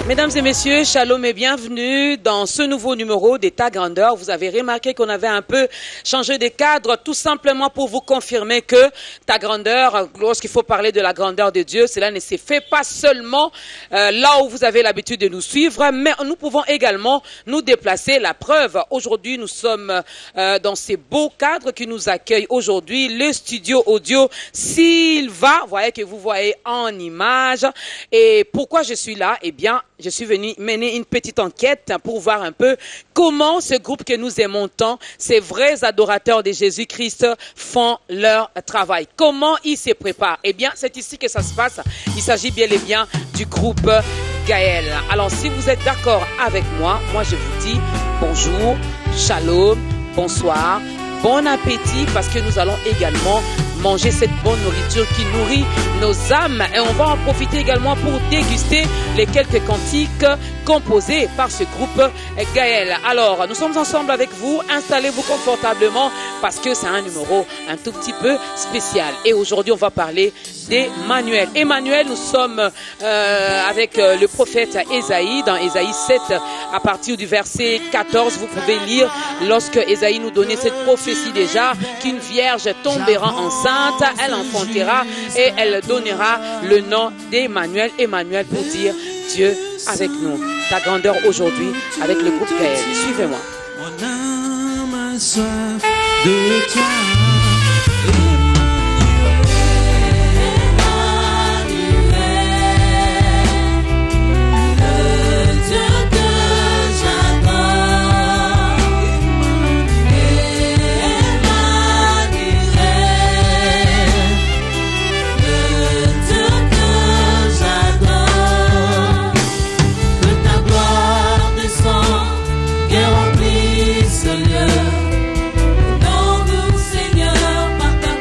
Mesdames et messieurs, shalom et bienvenue dans ce nouveau numéro des Ta Grandeur. Vous avez remarqué qu'on avait un peu changé de cadre, tout simplement pour vous confirmer que Ta Grandeur, lorsqu'il faut parler de la grandeur de Dieu, cela ne se fait pas seulement là où vous avez l'habitude de nous suivre, mais nous pouvons également nous déplacer. La preuve, aujourd'hui, nous sommes dans ces beaux cadres qui nous accueillent aujourd'hui, le studio audio Sylva, vous voyez que vous voyez en image. Et pourquoi je suis là? Eh bien, je suis venu mener une petite enquête pour voir un peu comment ce groupe que nous aimons tant, ces vrais adorateurs de Jésus-Christ, font leur travail. Comment ils se préparent? Eh bien, c'est ici que ça se passe. Il s'agit bien et bien du groupe Gaël. Alors, si vous êtes d'accord avec moi, je vous dis bonjour, shalom, bonsoir, bon appétit, parce que nous allons également manger cette bonne nourriture qui nourrit nos âmes, et on va en profiter également pour déguster les quelques cantiques composés par ce groupe Gaël. Alors, nous sommes ensemble avec vous, installez-vous confortablement parce que c'est un numéro un tout petit peu spécial. Et aujourd'hui, on va parler d'Emmanuel. Emmanuel, nous sommes avec le prophète Ésaïe, dans Ésaïe 7, à partir du verset 14, vous pouvez lire, lorsque Ésaïe nous donnait cette prophétie déjà, qu'une vierge tombera enceinte, elle enfantera et elle donnera le nom d'Emmanuel. Emmanuel pour dire Dieu avec nous. Ta grandeur aujourd'hui avec le groupe Gaël. Suivez-moi. Mon âme a soif de toi. Nom du Seigneur par ta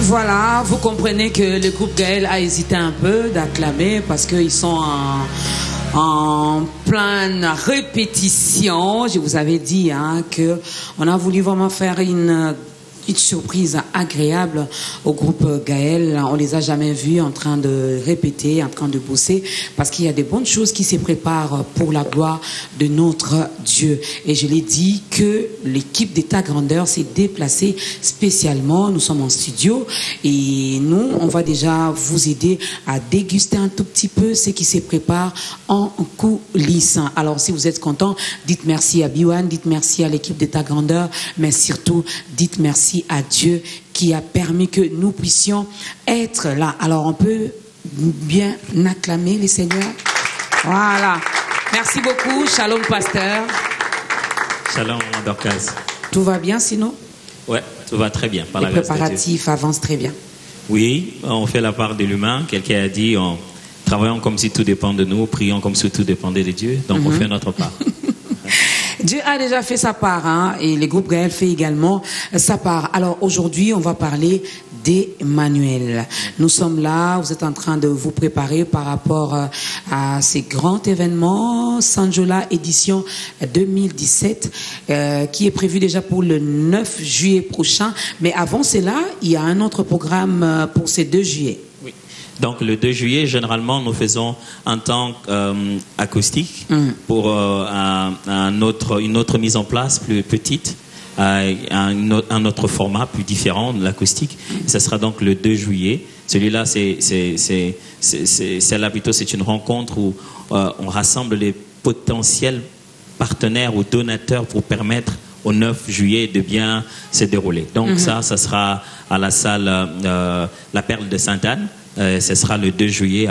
Voilà, vous comprenez que le groupe Gaël a hésité un peu d'acclamer parce qu'ils sont en pleine répétition. Je vous avais dit que on a voulu vraiment faire une surprise agréable au groupe Gaël. On les a jamais vus en train de répéter, en train de bosser, parce qu'il y a des bonnes choses qui se préparent pour la gloire de notre Dieu. Et je l'ai dit que l'équipe d'État Grandeur s'est déplacée spécialement. Nous sommes en studio et nous, on va déjà vous aider à déguster un tout petit peu ce qui se prépare en coulisses. Alors, si vous êtes content, dites merci à Biwan, dites merci à l'équipe d'État Grandeur, mais surtout, dites merci à Dieu qui a permis que nous puissions être là. Alors on peut bien acclamer les seigneurs. Voilà. Merci beaucoup. Shalom, pasteur. Shalom, Dorcas. Tout va bien sinon? Ouais, tout va très bien. Par les la grâce de Dieu. préparatifs avancent très bien. Oui, on fait la part de l'humain. Quelqu'un a dit, travaillons comme si tout dépend de nous, prions comme si tout dépendait de Dieu. Donc on fait notre part. Dieu a déjà fait sa part, et le groupe Gaël fait également sa part. Alors aujourd'hui, on va parler d'Emmanuel. Nous sommes là, vous êtes en train de vous préparer par rapport à ces grands événements, Sanjola édition 2017, qui est prévu déjà pour le 9 juillet prochain. Mais avant cela, il y a un autre programme pour ces 2 juillet. Oui. Donc le 2 juillet, généralement, nous faisons un temps acoustique pour une autre mise en place plus petite, un autre format plus différent de l'acoustique. Ça sera donc le 2 juillet. Celui-là, c'est une rencontre où on rassemble les potentiels partenaires ou donateurs pour permettre au 9 juillet de bien se dérouler. Donc ça sera à la salle La Perle de Sainte-Anne. Ce sera le 2 juillet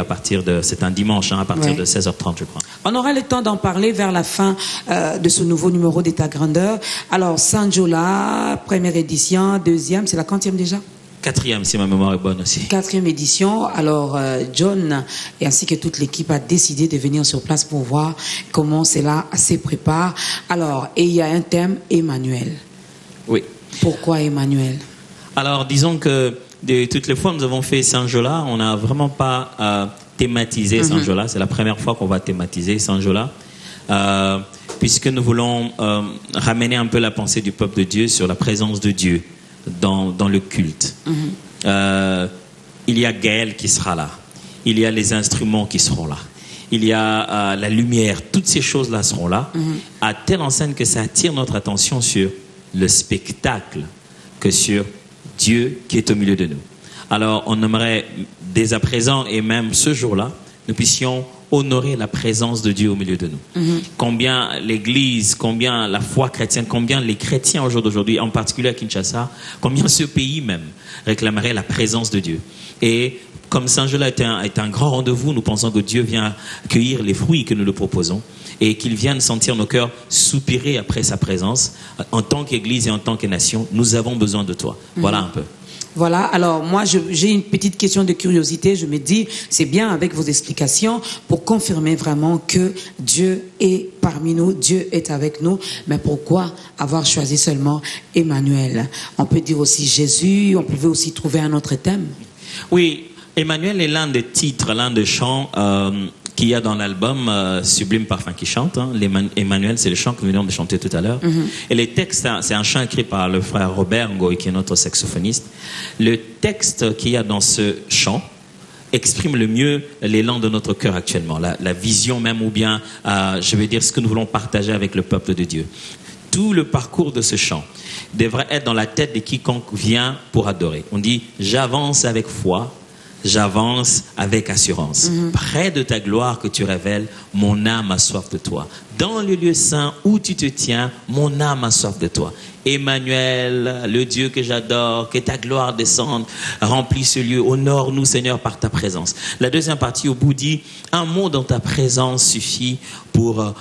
c'est un dimanche, à partir de 16h30, je crois. On aura le temps d'en parler vers la fin de ce nouveau numéro d'État Grandeur. Alors, Sanjola, première édition, deuxième, c'est la quantième déjà? 4e, si ma mémoire est bonne aussi. 4e édition. Alors, John et ainsi que toute l'équipe a décidé de venir sur place pour voir comment cela se prépare. Alors, et il y a un thème, Emmanuel. Oui. Pourquoi Emmanuel? Alors, disons que de toutes les fois que nous avons fait Sanjola, on n'a vraiment pas thématisé Sanjola. C'est la première fois qu'on va thématiser Sanjola, puisque nous voulons ramener un peu la pensée du peuple de Dieu sur la présence de Dieu dans le culte. Il y a Gaël qui sera là. Il y a les instruments qui seront là. Il y a la lumière. Toutes ces choses-là seront là, à telle enseigne que ça attire notre attention sur le spectacle que sur Dieu qui est au milieu de nous. Alors, on aimerait dès à présent et même ce jour-là, nous puissions honorer la présence de Dieu au milieu de nous. Combien l'Église, combien la foi chrétienne, combien les chrétiens au jour d'aujourd'hui, en particulier à Kinshasa, combien ce pays même réclamerait la présence de Dieu. Et comme Sanjola est un grand rendez-vous, nous pensons que Dieu vient cueillir les fruits que nous lui proposons et qu'il vienne sentir nos cœurs soupirer après sa présence. En tant qu'Église et en tant que nation, nous avons besoin de toi. Voilà un peu. Voilà, alors moi j'ai une petite question de curiosité, je me dis, c'est bien avec vos explications pour confirmer vraiment que Dieu est parmi nous, Dieu est avec nous, mais pourquoi avoir choisi seulement Emmanuel? On peut dire aussi Jésus, on peut aussi trouver un autre thème. Oui, Emmanuel est l'un des titres, l'un des chants qu'il y a dans l'album Sublime Parfum qui chante. Emmanuel, c'est le chant que nous venons de chanter tout à l'heure. Et les textes, c'est un chant écrit par le frère Robert Ngoy, qui est notre saxophoniste. Le texte qu'il y a dans ce chant exprime le mieux l'élan de notre cœur actuellement, la vision même, ou bien, je vais dire, ce que nous voulons partager avec le peuple de Dieu. Tout le parcours de ce chant devrait être dans la tête de quiconque vient pour adorer. On dit « J'avance avec foi ». J'avance avec assurance. Près de ta gloire que tu révèles, mon âme a soif de toi. Dans le lieu saint où tu te tiens, mon âme a soif de toi. Emmanuel, le Dieu que j'adore, que ta gloire descende, remplis ce lieu. Honore-nous, Seigneur, par ta présence. La deuxième partie, au bout, dit, un mot dans ta présence suffit pour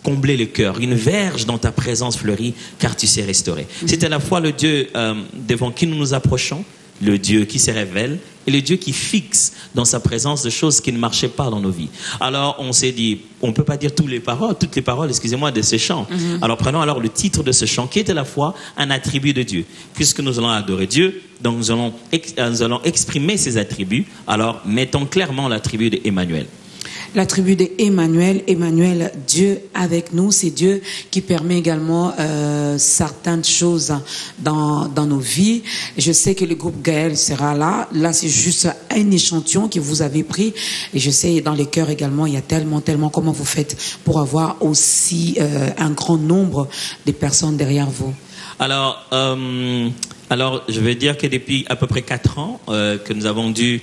combler le cœur. Une verge dans ta présence fleurit, car tu sais restaurer. C'est à la fois le Dieu devant qui nous nous approchons, le Dieu qui se révèle et le Dieu qui fixe dans sa présence des choses qui ne marchaient pas dans nos vies. Alors on s'est dit, on ne peut pas dire toutes les paroles, excusez-moi, de ce chant. Alors prenons alors le titre de ce chant qui est à la fois un attribut de Dieu. Puisque nous allons adorer Dieu, donc nous allons exprimer ces attributs. Alors, mettons clairement l'attribut d'Emmanuel. L'attribut d'Emmanuel, Emmanuel, Dieu avec nous, c'est Dieu qui permet également certaines choses dans nos vies. Je sais que le groupe Gaël sera là. Là, c'est juste un échantillon que vous avez pris. Et je sais, dans les cœurs également, il y a tellement, comment vous faites pour avoir aussi un grand nombre de personnes derrière vous? Alors, je vais dire que depuis à peu près 4 ans que nous avons dû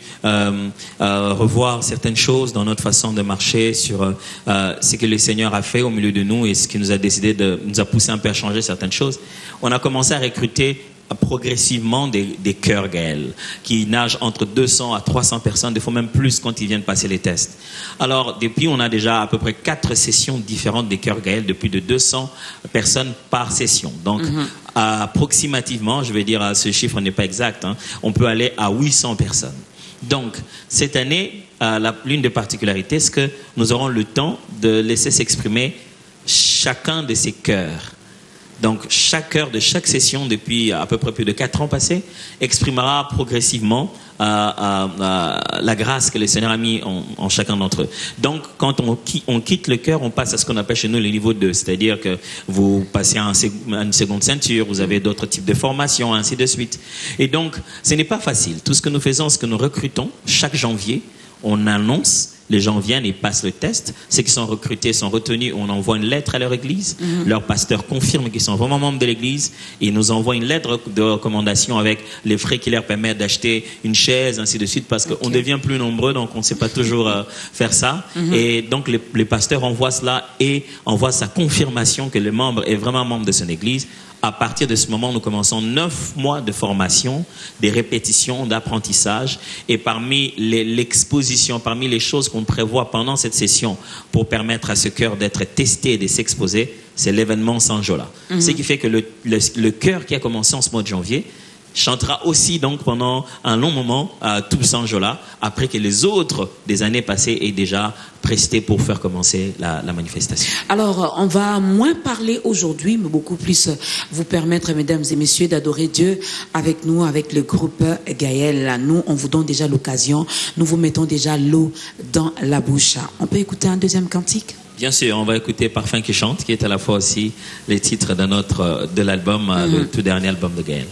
revoir certaines choses dans notre façon de marcher sur ce que le Seigneur a fait au milieu de nous et ce qui nous a nous a poussé un peu à changer certaines choses. On a commencé à recruter progressivement des cœurs Gaël qui nagent entre 200 à 300 personnes, des fois même plus quand ils viennent passer les tests. Alors depuis, on a déjà à peu près 4 sessions différentes des cœurs Gaël, de plus de 200 personnes par session. Donc approximativement, je vais dire, ce chiffre n'est pas exact, hein, on peut aller à 800 personnes. Donc cette année, l'une des particularités, c'est que nous aurons le temps de laisser s'exprimer chacun de ces cœurs. Donc, chaque cœur de chaque session, depuis à peu près plus de 4 ans passés, exprimera progressivement la grâce que le Seigneur a mis en chacun d'entre eux. Donc, quand on quitte le cœur, on passe à ce qu'on appelle chez nous le niveau 2, c'est-à-dire que vous passez à une seconde ceinture, vous avez d'autres types de formations, ainsi de suite. Et donc, ce n'est pas facile. Tout ce que nous faisons, c'est que nous recrutons chaque janvier, on annonce, les gens viennent et passent le test. Ceux qui sont recrutés sont retenus. On envoie une lettre à leur église. Leur pasteur confirme qu'ils sont vraiment membres de l'église. Ils nous envoient une lettre de recommandation avec les frais qui leur permettent d'acheter une chaise, ainsi de suite, parce qu'on devient plus nombreux, donc on ne sait pas toujours faire ça. Et donc les pasteurs envoient cela et envoient sa confirmation que le membre est vraiment membre de son église. À partir de ce moment, nous commençons 9 mois de formation, des répétitions, d'apprentissage. Et parmi l'exposition, parmi les choses qu'on prévoit pendant cette session pour permettre à ce cœur d'être testé et de s'exposer, c'est l'événement Sanjola. Ce qui fait que le chœur qui a commencé en ce mois de janvier chantera aussi donc pendant un long moment tout Sanjola, après que les autres des années passées aient déjà presté pour faire commencer la manifestation. Alors, on va moins parler aujourd'hui, mais beaucoup plus vous permettre, mesdames et messieurs, d'adorer Dieu avec nous, avec le groupe Gaël. Nous, on vous donne déjà l'occasion, nous vous mettons déjà l'eau dans la bouche. On peut écouter un deuxième cantique? Bien sûr, on va écouter Parfum qui chante, qui est à la fois aussi les titres de l'album, le tout dernier album de Gaël.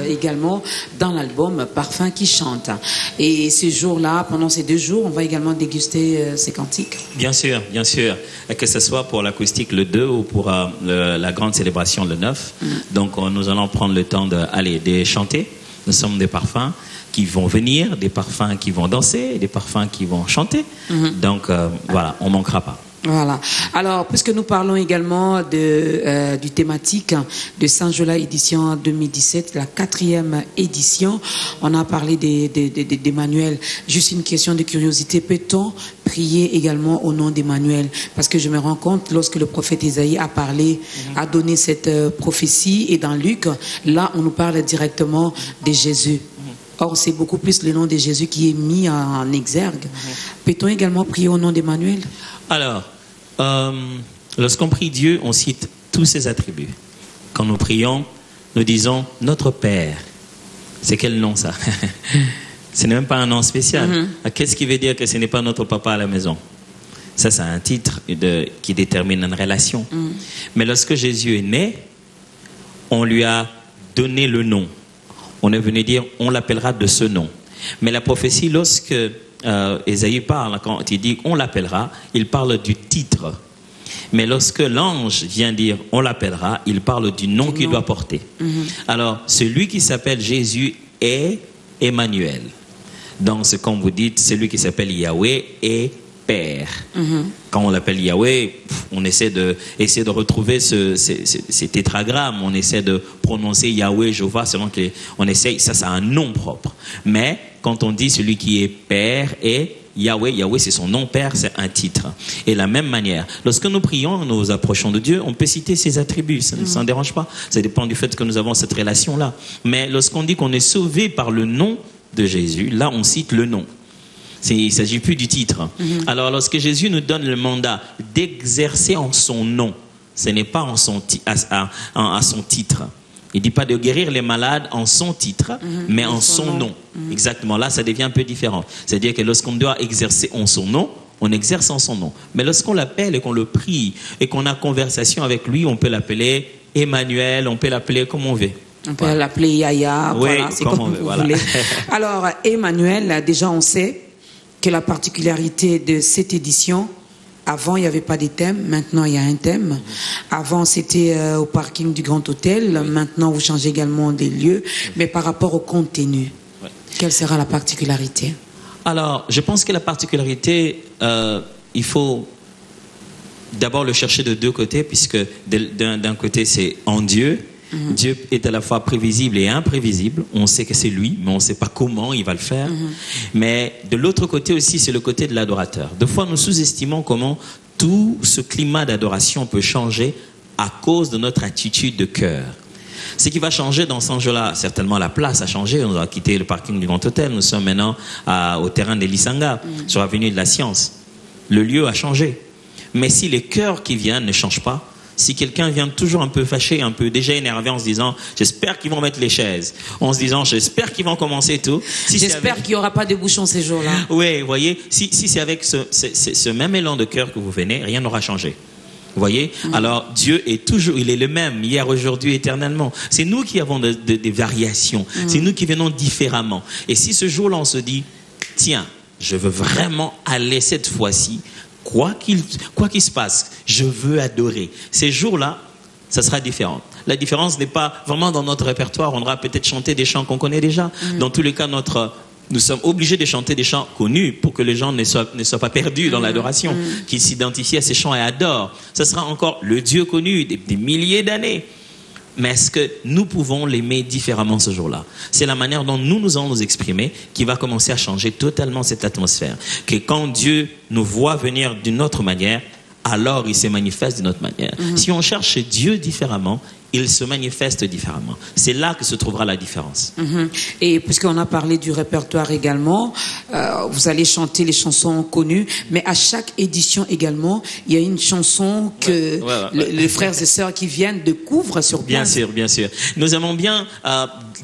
Également dans l'album Parfum qui chante. Et ce jour-là, pendant ces 2 jours, on va également déguster ces cantiques. Bien sûr, que ce soit pour l'acoustique le 2 ou pour la grande célébration le 9. Donc nous allons prendre le temps de chanter. Nous sommes des parfums qui vont venir, des parfums qui vont danser, des parfums qui vont chanter. Donc voilà, on ne manquera pas. Voilà. Alors, puisque nous parlons également du thématique de Saint-Jola édition 2017, la 4e édition, on a parlé des manuels. Juste une question de curiosité, peut-on prier également au nom d'Emmanuel? Parce que je me rends compte, lorsque le prophète Isaïe a parlé, a donné cette prophétie, et dans Luc, là, on nous parle directement de Jésus. Or, c'est beaucoup plus le nom de Jésus qui est mis en exergue. Peut-on également prier au nom d'Emmanuel? Alors, lorsqu'on prie Dieu, on cite tous ses attributs. Quand nous prions, nous disons « Notre Père ». C'est quel nom ça? Ce n'est même pas un nom spécial. Qu'est-ce qui veut dire que ce n'est pas notre papa à la maison? Ça, c'est un titre qui détermine une relation. Mais lorsque Jésus est né, on lui a donné le nom. On est venu dire « On l'appellera de ce nom ». Mais la prophétie, lorsque Ésaïe parle, quand il dit on l'appellera, il parle du titre. Mais lorsque l'ange vient dire on l'appellera, il parle du nom qu'il doit porter. Alors, celui qui s'appelle Jésus est Emmanuel. Donc, c'est comme vous dites, celui qui s'appelle Yahweh est Père. Quand on l'appelle Yahweh, on essaie de retrouver ces tétragrammes, on essaie de prononcer Yahweh, Jéhovah, selon qu'on essaie, ça c'est un nom propre. Mais quand on dit celui qui est Père et Yahweh, Yahweh c'est son nom, Père c'est un titre. Et de la même manière, lorsque nous prions, nous approchons de Dieu, on peut citer ses attributs, ça ne dérange pas. Ça dépend du fait que nous avons cette relation-là. Mais lorsqu'on dit qu'on est sauvé par le nom de Jésus, là on cite le nom. Il ne s'agit plus du titre. Alors, lorsque Jésus nous donne le mandat d'exercer en son nom, ce n'est pas à son titre. Il ne dit pas de guérir les malades en son titre, mais en son nom. Exactement. Là, ça devient un peu différent. C'est-à-dire que lorsqu'on doit exercer en son nom, on exerce en son nom. Mais lorsqu'on l'appelle et qu'on le prie et qu'on a conversation avec lui, on peut l'appeler Emmanuel, on peut l'appeler comme on veut. On peut l'appeler Yaya. Oui, voilà, c'est comme vous voulez. Alors, Emmanuel, déjà on sait que la particularité de cette édition, avant il n'y avait pas de thème, maintenant il y a un thème. Avant c'était au parking du Grand Hôtel, maintenant vous changez également des lieux, mais par rapport au contenu, quelle sera la particularité? Alors, je pense que la particularité, il faut d'abord le chercher de deux côtés, puisque d'un côté c'est en Dieu. Dieu est à la fois prévisible et imprévisible. On sait que c'est lui, mais on ne sait pas comment il va le faire. Mais de l'autre côté aussi, c'est le côté de l'adorateur. Des fois, nous sous-estimons comment tout ce climat d'adoration peut changer à cause de notre attitude de cœur. Ce qui va changer dans Saint-Jola, certainement la place a changé. On a quitté le parking du Grand Hôtel. Nous sommes maintenant au terrain de l'Isanga, sur l'avenue de la Science. Le lieu a changé. Mais si les cœurs qui viennent ne changent pas, si quelqu'un vient toujours un peu fâché, un peu déjà énervé en se disant « j'espère qu'ils vont mettre les chaises », en se disant « j'espère qu'ils vont commencer tout ». J'espère qu'il n'y aura pas de bouchons ces jours-là. Oui, vous voyez, si c'est avec ce même élan de cœur que vous venez, rien n'aura changé. Vous voyez? Alors, Dieu est toujours, il est le même, hier, aujourd'hui, éternellement. C'est nous qui avons des variations. C'est nous qui venons différemment. Et si ce jour-là, on se dit « tiens, je veux vraiment aller cette fois-ci », quoi qu'il se passe, je veux adorer. Ces jours-là, ça sera différent. La différence n'est pas vraiment dans notre répertoire. On aura peut-être chanté des chants qu'on connaît déjà. Dans tous les cas, nous sommes obligés de chanter des chants connus pour que les gens ne soient pas perdus dans l'adoration, qu'ils s'identifient à ces chants et adorent. Ça sera encore le Dieu connu des milliers d'années. Mais est-ce que nous pouvons l'aimer différemment ce jour-là? C'est la manière dont nous allons nous exprimer qui va commencer à changer totalement cette atmosphère. Que quand Dieu nous voit venir d'une autre manière, alors il se manifeste d'une autre manière. Si on cherche Dieu différemment, il se manifeste différemment. C'est là que se trouvera la différence. Et puisqu'on a parlé du répertoire également, vous allez chanter les chansons connues, mais à chaque édition également, il y a une chanson que les frères et sœurs qui viennent découvrent sur place. Bien sûr, bien sûr. Nous aimons bien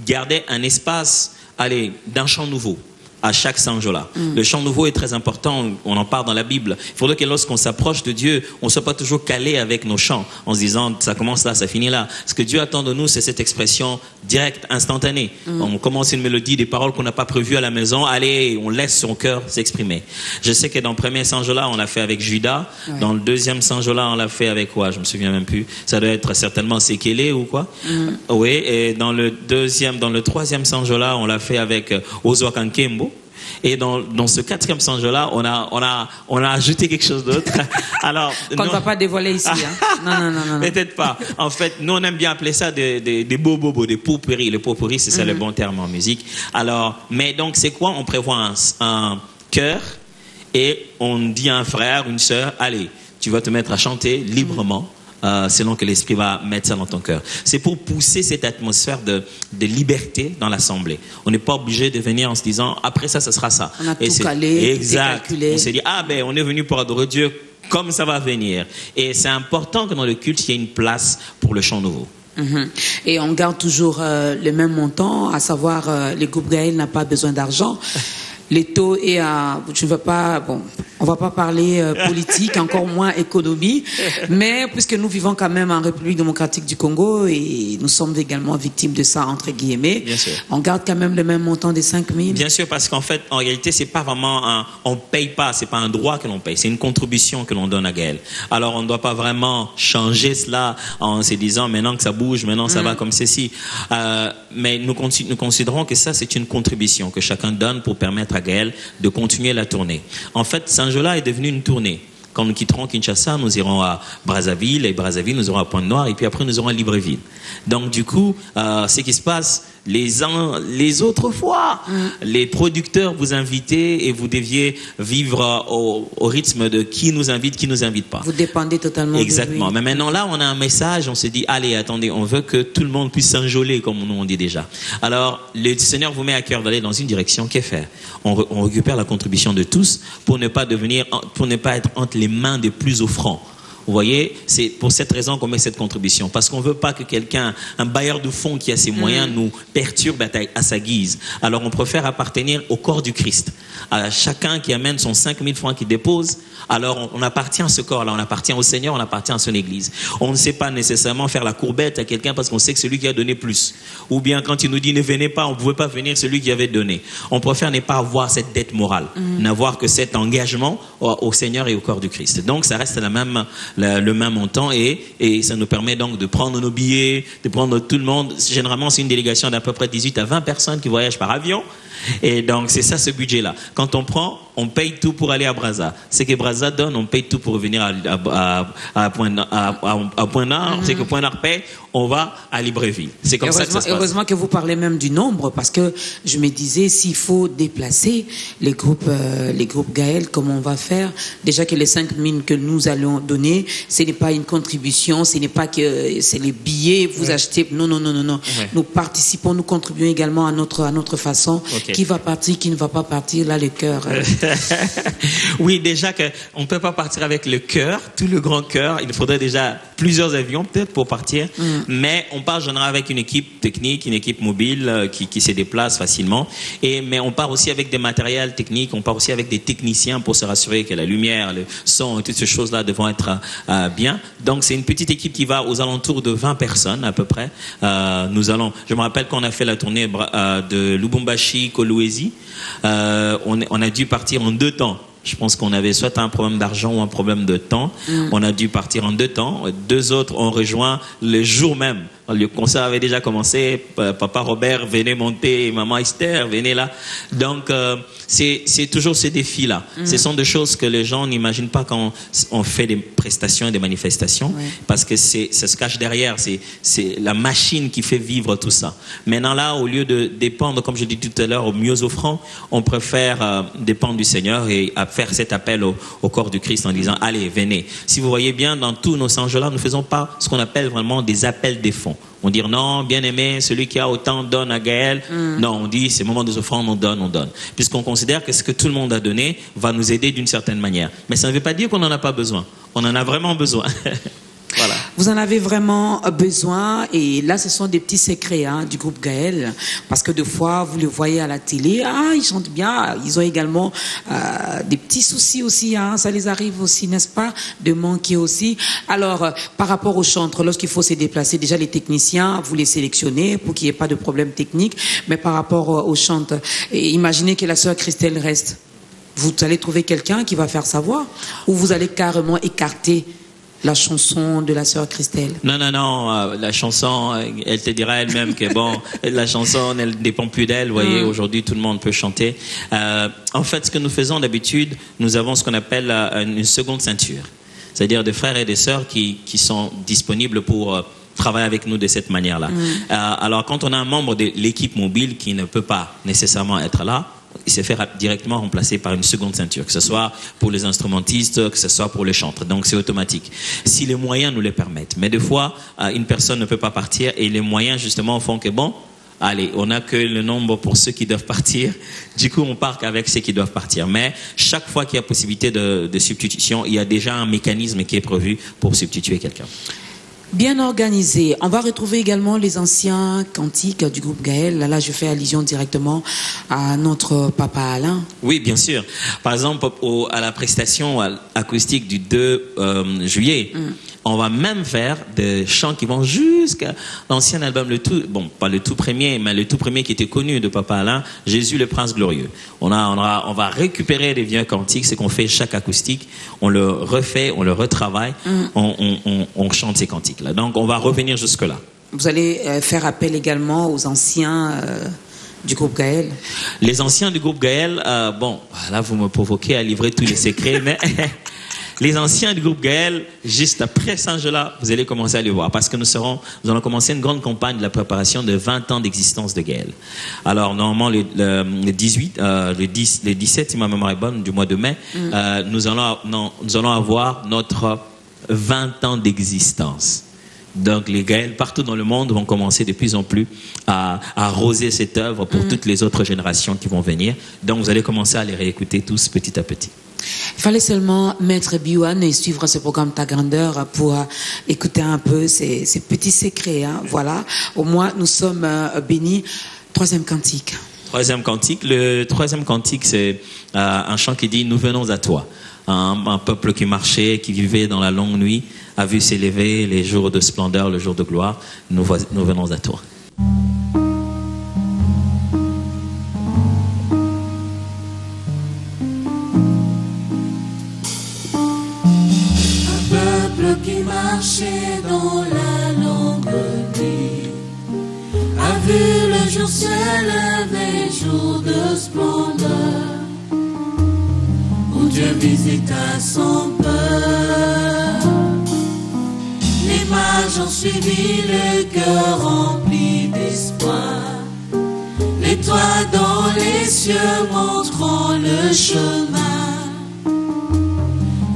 garder un espace, d'un chant nouveau à chaque Saint-Jola. Le chant nouveau est très important, on en parle dans la Bible. Il faudrait que lorsqu'on s'approche de Dieu, on ne soit pas toujours calé avec nos chants, en se disant ça commence là, ça finit là. Ce que Dieu attend de nous, c'est cette expression direct, instantané. On commence une mélodie, des paroles qu'on n'a pas prévues à la maison, allez, on laisse son cœur s'exprimer. Je sais que dans le premier Sanjola, on l'a fait avec Judas. Ouais. Dans le deuxième Sanjola, on l'a fait avec quoi? Je me souviens même plus. Ça doit être certainement Sekele ou quoi. Oui, et dans le troisième Sanjola, on l'a fait avec Ozwakan Kembo. Et dans ce quatrième Sanjola, on a ajouté quelque chose d'autre. Alors, qu'on ne va pas dévoiler ici. Hein. Non. Peut-être pas. En fait, nous, on aime bien appeler ça des bobobos, des potpourris. Le potpourri, c'est ça le bon terme en musique. Alors, mais donc, c'est quoi? On prévoit un chœur et on dit à un frère, une sœur, allez, tu vas te mettre à chanter librement. Selon que l'Esprit va mettre ça dans ton cœur. C'est pour pousser cette atmosphère de liberté dans l'assemblée. On n'est pas obligé de venir en se disant, après ça, ce sera ça. On a tout calé, exact. Tout calculé. On s'est dit, on est venu pour adorer Dieu comme ça va venir. Et c'est important que dans le culte, il y ait une place pour le chant nouveau. Et on garde toujours le même montant, à savoir, les groupes Gaël n'a pas besoin d'argent. Les taux et on va pas parler politique, encore moins économie, mais puisque nous vivons quand même en République démocratique du Congo et nous sommes également victimes de ça, entre guillemets, on garde quand même le même montant des 5 000. Bien sûr, parce qu'en fait, en réalité, c'est pas vraiment on paye pas, c'est pas un droit que l'on paye, c'est une contribution que l'on donne à Gaël. Alors, on ne doit pas vraiment changer cela en se disant maintenant que ça bouge, maintenant ça va comme ceci. Mais nous considérons que ça, c'est une contribution que chacun donne pour permettre à Gaël de continuer la tournée. En fait, Sanjola est devenu une tournée. Quand nous quitterons Kinshasa, nous irons à Brazzaville, et Brazzaville, nous irons à Pointe-Noire, et puis après, nous irons à Libreville. Donc, du coup, ce qui se passe, les autres fois, les producteurs vous invitaient et vous deviez vivre au rythme de qui nous invite pas. Vous dépendez totalement. Exactement. Mais maintenant là, on a un message, on se dit, allez, attendez, on veut que tout le monde puisse s'enjoler, comme on dit déjà. Alors, le Seigneur vous met à cœur d'aller dans une direction, qu'est faire? On récupère la contribution de tous pour ne pas être entre les mains des plus offrants. Vous voyez, c'est pour cette raison qu'on met cette contribution. Parce qu'on ne veut pas que quelqu'un, un bailleur de fonds qui a ses moyens, nous perturbe à sa guise. Alors on préfère appartenir au corps du Christ. À chacun qui amène son 5 000 francs qu'il dépose, alors on appartient à ce corps-là, on appartient au Seigneur, on appartient à son Église. On ne sait pas nécessairement faire la courbette à quelqu'un parce qu'on sait que c'est lui qui a donné plus. Ou bien quand il nous dit ne venez pas, on ne pouvait pas venir, celui qui avait donné. On préfère ne pas avoir cette dette morale, n'avoir que cet engagement au Seigneur et au corps du Christ. Donc ça reste le même montant et ça nous permet donc de prendre nos billets, de prendre tout le monde. Généralement, c'est une délégation d'à peu près 18 à 20 personnes qui voyagent par avion. Et donc, c'est ça ce budget-là. Quand on prend, on paye tout pour aller à Brazza. Ce que Brazza donne, on paye tout pour revenir à Point-Nord. C'est que Point-Nord paye, on va à Libreville. C'est comme ça que ça se passe. Heureusement que vous parlez même du nombre, parce que je me disais, s'il faut déplacer les groupes Gaël, comment on va faire? Déjà que les 5 000 que nous allons donner, ce n'est pas une contribution, ce n'est pas que c'est les billets, vous achetez. Non. Ouais. Nous participons, nous contribuons également à notre façon. Okay. Qui va partir, qui ne va pas partir, là, le cœur. Oui, déjà qu'on ne peut pas partir avec le cœur, tout le grand cœur. Il faudrait déjà plusieurs avions, peut-être, pour partir. Mais on part généralement avec une équipe technique, une équipe mobile qui se déplace facilement. Mais on part aussi avec des matériels techniques, on part aussi avec des techniciens pour se rassurer que la lumière, le son et toutes ces choses-là devront être bien. Donc, c'est une petite équipe qui va aux alentours de 20 personnes, à peu près. Je me rappelle qu'on a fait la tournée de Lubumbashi, Kolwezi. On a dû partir en 2 temps. Je pense qu'on avait soit un problème d'argent ou un problème de temps. On a dû partir en 2 temps. 2 autres ont rejoint le jour même. Le concert avait déjà commencé. Papa Robert venait monter, maman Esther venait là. Donc, c'est toujours ces défis-là. Ce sont des choses que les gens n'imaginent pas quand on fait des prestations et des manifestations. Parce que ça se cache derrière. C'est la machine qui fait vivre tout ça. Maintenant là, au lieu de dépendre, comme je dis tout à l'heure, aux mieux offrants, on préfère dépendre du Seigneur et faire cet appel au corps du Christ en disant, allez, venez. Si vous voyez bien, dans tous nos Sanjola, nous ne faisons pas ce qu'on appelle vraiment des appels des fonds. On dit non, bien aimé, celui qui a autant donne à Gaël. Non, on dit c'est le moment des offrandes, on donne. Puisqu'on considère que ce que tout le monde a donné va nous aider d'une certaine manière. Mais ça ne veut pas dire qu'on n'en a pas besoin. On en a vraiment besoin. Voilà. Vous en avez vraiment besoin. Et là, ce sont des petits secrets du groupe Gaël. Parce que des fois, vous le voyez à la télé. Ils chantent bien. Ils ont également des petits soucis aussi. Ça les arrive aussi, n'est-ce pas? De manquer aussi. Alors, par rapport aux chantres, lorsqu'il faut se déplacer, déjà les techniciens, vous les sélectionnez pour qu'il n'y ait pas de problème technique. Mais par rapport aux chantres, imaginez que la sœur Christelle reste. Vous allez trouver quelqu'un qui va faire sa voix, ou vous allez carrément écarter la chanson de la sœur Christelle? Non, la chanson, elle te dira elle-même que bon, la chanson, elle ne dépend plus d'elle. Vous voyez, aujourd'hui, tout le monde peut chanter. En fait, ce que nous faisons d'habitude, nous avons ce qu'on appelle une seconde ceinture. C'est-à-dire des frères et des sœurs qui sont disponibles pour travailler avec nous de cette manière-là. Alors, quand on a un membre de l'équipe mobile qui ne peut pas nécessairement être là, il se fait directement remplacer par une seconde ceinture, que ce soit pour les instrumentistes, que ce soit pour les chantres. Donc c'est automatique, si les moyens nous le permettent. Mais des fois, une personne ne peut pas partir et les moyens justement font que bon, allez, on n'a que le nombre pour ceux qui doivent partir. Du coup, on part qu'avec ceux qui doivent partir. Mais chaque fois qu'il y a possibilité de substitution, il y a déjà un mécanisme qui est prévu pour substituer quelqu'un. Bien organisé. On va retrouver également les anciens cantiques du groupe Gaël. Là, je fais allusion directement à notre papa Alain. Oui, bien sûr. Par exemple, à la prestation acoustique du 2 juillet, on va même faire des chants qui vont jusqu'à l'ancien album, pas le tout premier, mais le tout premier qui était connu de papa Alain, Jésus le Prince Glorieux. On va récupérer des vieux cantiques, c'est qu'on fait chaque acoustique, on le refait, on le retravaille, on chante ces cantiques-là. Donc, on va revenir jusque-là. Vous allez faire appel également aux anciens du groupe Gaël? Les anciens du groupe Gaël, là, vous me provoquez à livrer tous les secrets, mais les anciens du groupe Gaël, juste après Saint-Gelais, vous allez commencer à les voir, parce que nous allons commencer une grande campagne de la préparation de 20 ans d'existence de Gaël. Alors, normalement, le 17, si ma mémoire est bonne, du mois de mai, nous allons avoir notre 20 ans d'existence. Donc les Gaël partout dans le monde vont commencer de plus en plus à arroser cette œuvre pour toutes les autres générations qui vont venir. Donc vous allez commencer à les réécouter tous petit à petit. Il fallait seulement mettre Biwan et suivre ce programme Ta Grandeur pour écouter un peu ces petits secrets. Voilà, au moins nous sommes bénis. Troisième cantique. Le troisième cantique, c'est un chant qui dit « Nous venons à toi ». Un peuple qui marchait, qui vivait dans la longue nuit, a vu s'élever les jours de splendeur, le jour de gloire. Nous venons à toi. Un peuple qui marchait dans la longue nuit a vu le jour se lever, jour de splendeur. Dieu visita son peuple. Les mages ont suivi le cœur rempli d'espoir. L'étoile dans les cieux montrant le chemin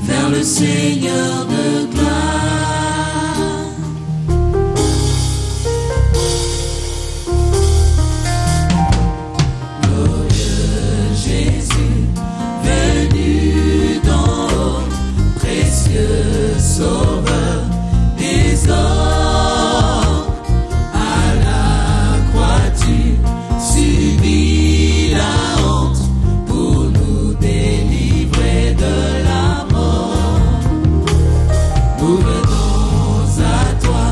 vers le Seigneur de gloire. Glorieux Jésus, venu d'en haut, précieux sauveur des hommes, à la croix tu subis la honte pour nous délivrer de la mort. Nous venons à toi,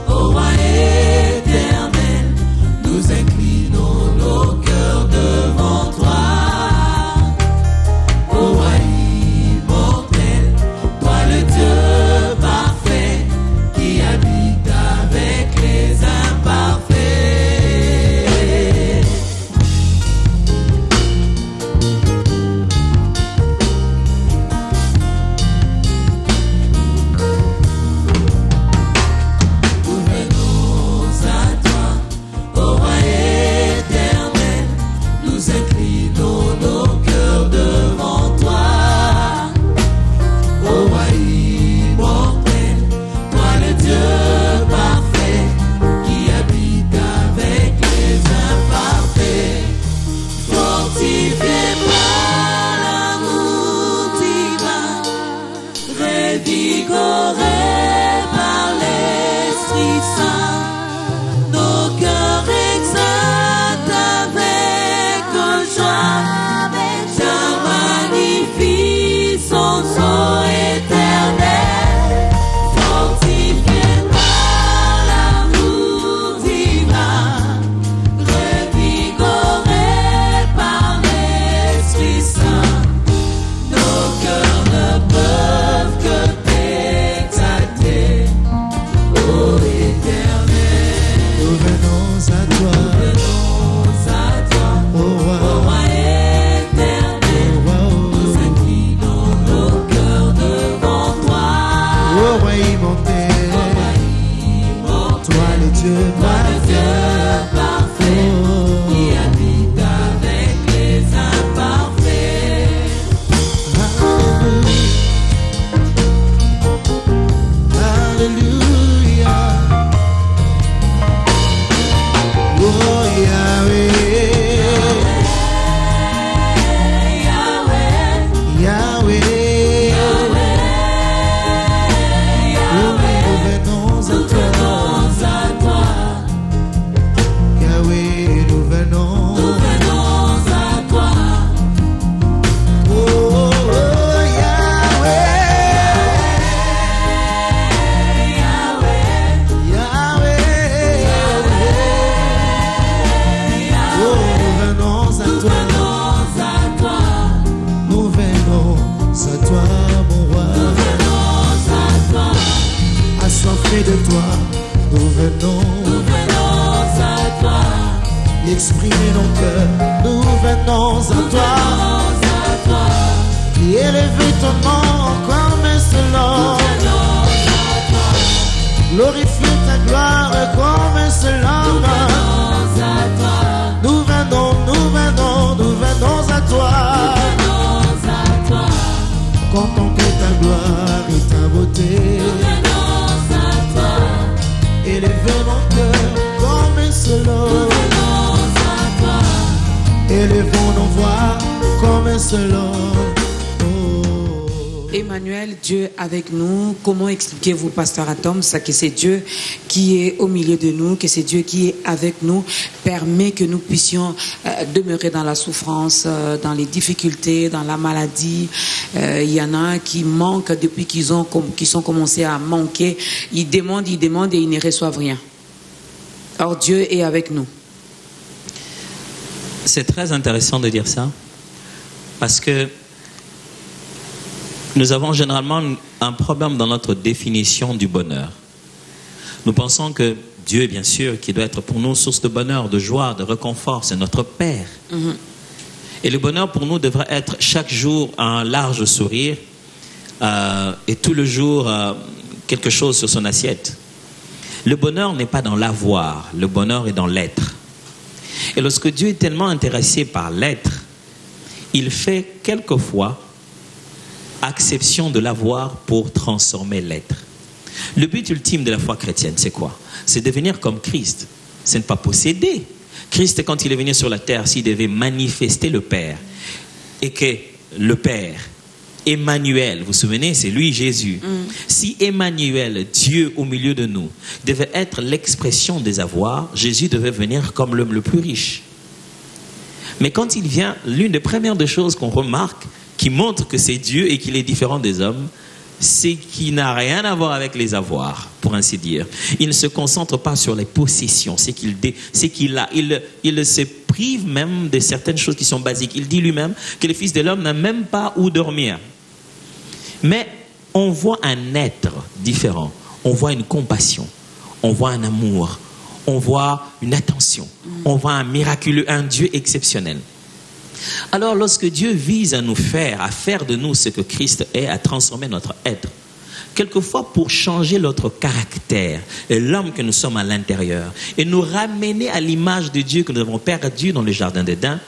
ô roi éternel, nous inclinons nos cœurs devant toi. Ô roi exprimer nos cœurs. Nous venons à toi, et élever ton nom comme un seul homme. Glorifier ta gloire comme un seul homme. Nous venons, nous venons, nous venons à toi. Contempler ta gloire et ta beauté. Élever mon cœur comme un seul homme. Élevons nos voix comme un seul homme. Emmanuel, Dieu avec nous. Comment expliquez-vous, pasteur Atom, ça, que c'est Dieu qui est au milieu de nous, que c'est Dieu qui est avec nous, permet que nous puissions demeurer dans la souffrance, dans les difficultés, dans la maladie. Il y en a qui manquent depuis qu'ils sont commencés à manquer. Ils demandent et ils ne reçoivent rien. Or, Dieu est avec nous. C'est très intéressant de dire ça, parce que nous avons généralement un problème dans notre définition du bonheur. Nous pensons que Dieu, bien sûr, qui doit être pour nous source de bonheur, de joie, de réconfort, c'est notre Père. Et le bonheur pour nous devrait être chaque jour un large sourire et tout le jour quelque chose sur son assiette. Le bonheur n'est pas dans l'avoir, le bonheur est dans l'être. Et lorsque Dieu est tellement intéressé par l'être, il fait quelquefois acception de l'avoir pour transformer l'être. Le but ultime de la foi chrétienne, c'est quoi? C'est devenir comme Christ. C'est ne pas posséder. Christ, quand il est venu sur la terre, s'il devait manifester le Père, et que le Père, Emmanuel, vous vous souvenez, c'est lui Jésus. Si Emmanuel, Dieu au milieu de nous, devait être l'expression des avoirs, Jésus devait venir comme l'homme le plus riche. Mais quand il vient, l'une des premières des choses qu'on remarque, qui montre que c'est Dieu et qu'il est différent des hommes, c'est qu'il n'a rien à voir avec les avoirs, pour ainsi dire. Il ne se concentre pas sur les possessions, c'est qu'il a. Il se prive même de certaines choses qui sont basiques. Il dit lui-même que le Fils de l'homme n'a même pas où dormir. Mais on voit un être différent, on voit une compassion, on voit un amour, on voit une attention, on voit un miraculeux, un Dieu exceptionnel. Alors lorsque Dieu vise à nous faire, à faire de nous ce que Christ est, à transformer notre être, quelquefois pour changer notre caractère et l'homme que nous sommes à l'intérieur et nous ramener à l'image de Dieu que nous avons perdu dans le jardin d'Éden,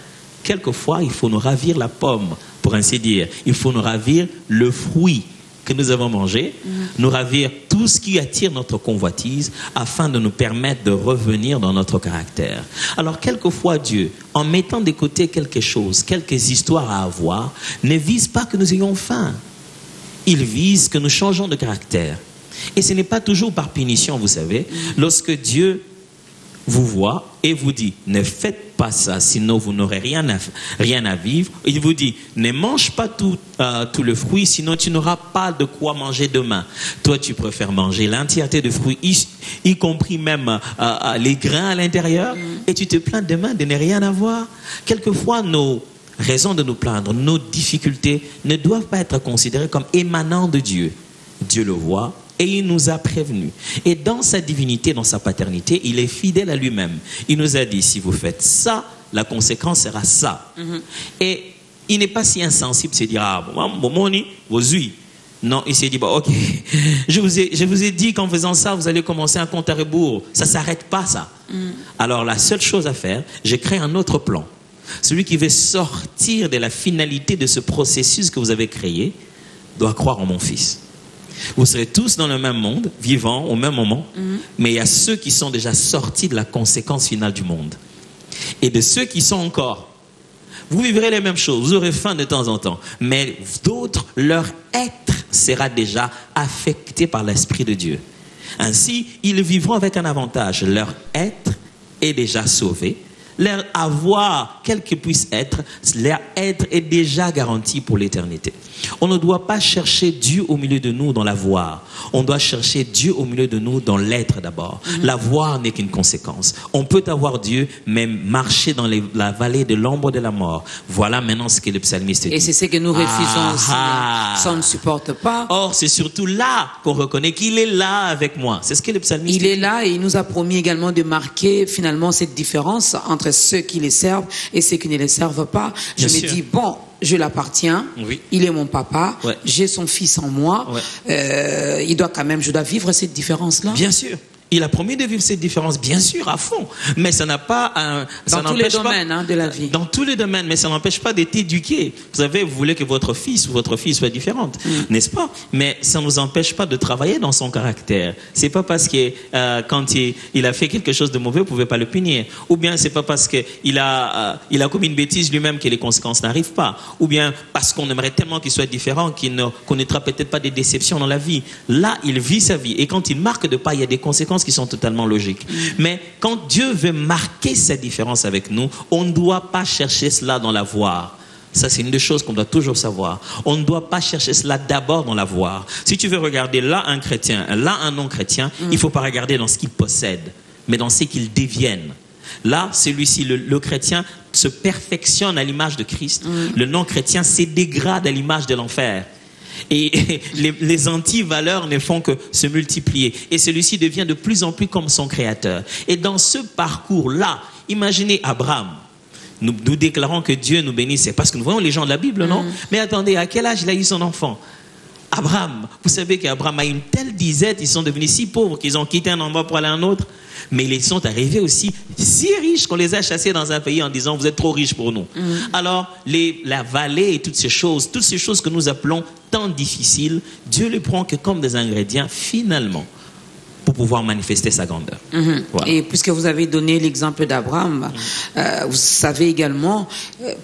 quelquefois il faut nous ravir la pomme, pour ainsi dire. Il faut nous ravir le fruit que nous avons mangé, nous ravir tout ce qui attire notre convoitise afin de nous permettre de revenir dans notre caractère. Alors quelquefois Dieu, en mettant de côté quelque chose, quelques histoires à avoir, ne vise pas que nous ayons faim. Il vise que nous changeons de caractère. Et ce n'est pas toujours par punition, vous savez. Lorsque Dieu vous voit et vous dit, ne faites pas ça, sinon vous n'aurez rien à vivre. Il vous dit, ne mange pas tout le fruit, sinon tu n'auras pas de quoi manger demain. Toi, tu préfères manger l'entièreté de fruits, y compris même les grains à l'intérieur, et tu te plains demain de ne rien avoir. Quelquefois, nos raisons de nous plaindre, nos difficultés ne doivent pas être considérées comme émanant de Dieu. Dieu le voit. Et il nous a prévenus. Et dans sa divinité, dans sa paternité, il est fidèle à lui-même. Il nous a dit, si vous faites ça, la conséquence sera ça. Et il n'est pas si insensible de se dire, ah, bon, non, il s'est dit, bah, ok, je vous ai dit qu'en faisant ça, vous allez commencer un compte à rebours. Ça ne s'arrête pas, ça. Alors, la seule chose à faire, j'ai créé un autre plan. Celui qui veut sortir de la finalité de ce processus que vous avez créé doit croire en mon Fils. Vous serez tous dans le même monde, vivants au même moment, mais il y a ceux qui sont déjà sortis de la conséquence finale du monde. Et de ceux qui sont encore, vous vivrez les mêmes choses, vous aurez faim de temps en temps, mais d'autres, leur être sera déjà affecté par l'Esprit de Dieu. Ainsi, ils vivront avec un avantage, leur être est déjà sauvé, leur avoir, quel qu'il puisse être, leur être est déjà garanti pour l'éternité. On ne doit pas chercher Dieu au milieu de nous dans l'avoir. On doit chercher Dieu au milieu de nous dans l'être d'abord. L'avoir n'est qu'une conséquence. On peut avoir Dieu, mais marcher dans la vallée de l'ombre de la mort. Voilà maintenant ce que le psalmiste dit. Et c'est ce que nous refusons aussi. Ça ne supporte pas. Or, c'est surtout là qu'on reconnaît qu'il est là avec moi. C'est ce que le psalmiste dit. Il est là et il nous a promis également de marquer finalement cette différence entre entre ceux qui les servent et ceux qui ne les servent pas. Bien Je me sûr. dis, bon, je l'appartiens, Oui. il est mon papa, Ouais. j'ai son fils en moi, il doit quand même, je dois vivre cette différence-là. Bien sûr. Il a promis de vivre cette différence, bien sûr, à fond. Mais ça n'a pas ça Dans tous les n'empêche pas- domaines de la vie. Dans tous les domaines, mais ça n'empêche pas d'être éduqué. Vous savez, vous voulez que votre fils ou votre fille soit différente, n'est-ce pas? Mais ça ne nous empêche pas de travailler dans son caractère. C'est pas parce que quand il a fait quelque chose de mauvais, vous ne pouvez pas le punir. Ou bien c'est pas parce qu'il a commis une bêtise lui-même que les conséquences n'arrivent pas. Ou bien parce qu'on aimerait tellement qu'il soit différent qu'il ne connaîtra peut-être pas des déceptions dans la vie. Là, il vit sa vie. Et quand il marque de pas, il y a des conséquences qui sont totalement logiques. Mais quand Dieu veut marquer sa différence avec nous, on ne doit pas chercher cela dans la voir. Ça, c'est une des choses qu'on doit toujours savoir. On ne doit pas chercher cela d'abord dans la voir. Si tu veux regarder là un chrétien, là un non-chrétien, il ne faut pas regarder dans ce qu'il possède, mais dans ce qu'il devienne. Là, celui-ci, le chrétien, se perfectionne à l'image de Christ. Le non-chrétien se dégrade à l'image de l'enfer. Et les anti-valeurs ne font que se multiplier. Et celui-ci devient de plus en plus comme son créateur. Et dans ce parcours-là, imaginez Abraham. Nous déclarons que Dieu nous bénisse. C'est parce que nous voyons les gens de la Bible, non? Mais attendez, à quel âge il a eu son enfant? Abraham, vous savez qu'Abraham a une telle disette, ils sont devenus si pauvres qu'ils ont quitté un endroit pour aller à un autre. Mais ils sont arrivés aussi si riches qu'on les a chassés dans un pays en disant vous êtes trop riches pour nous. Alors la vallée et toutes ces choses que nous appelons tant difficiles, Dieu les prend que comme des ingrédients finalement pour pouvoir manifester sa grandeur. Voilà. Et puisque vous avez donné l'exemple d'Abraham, vous savez également,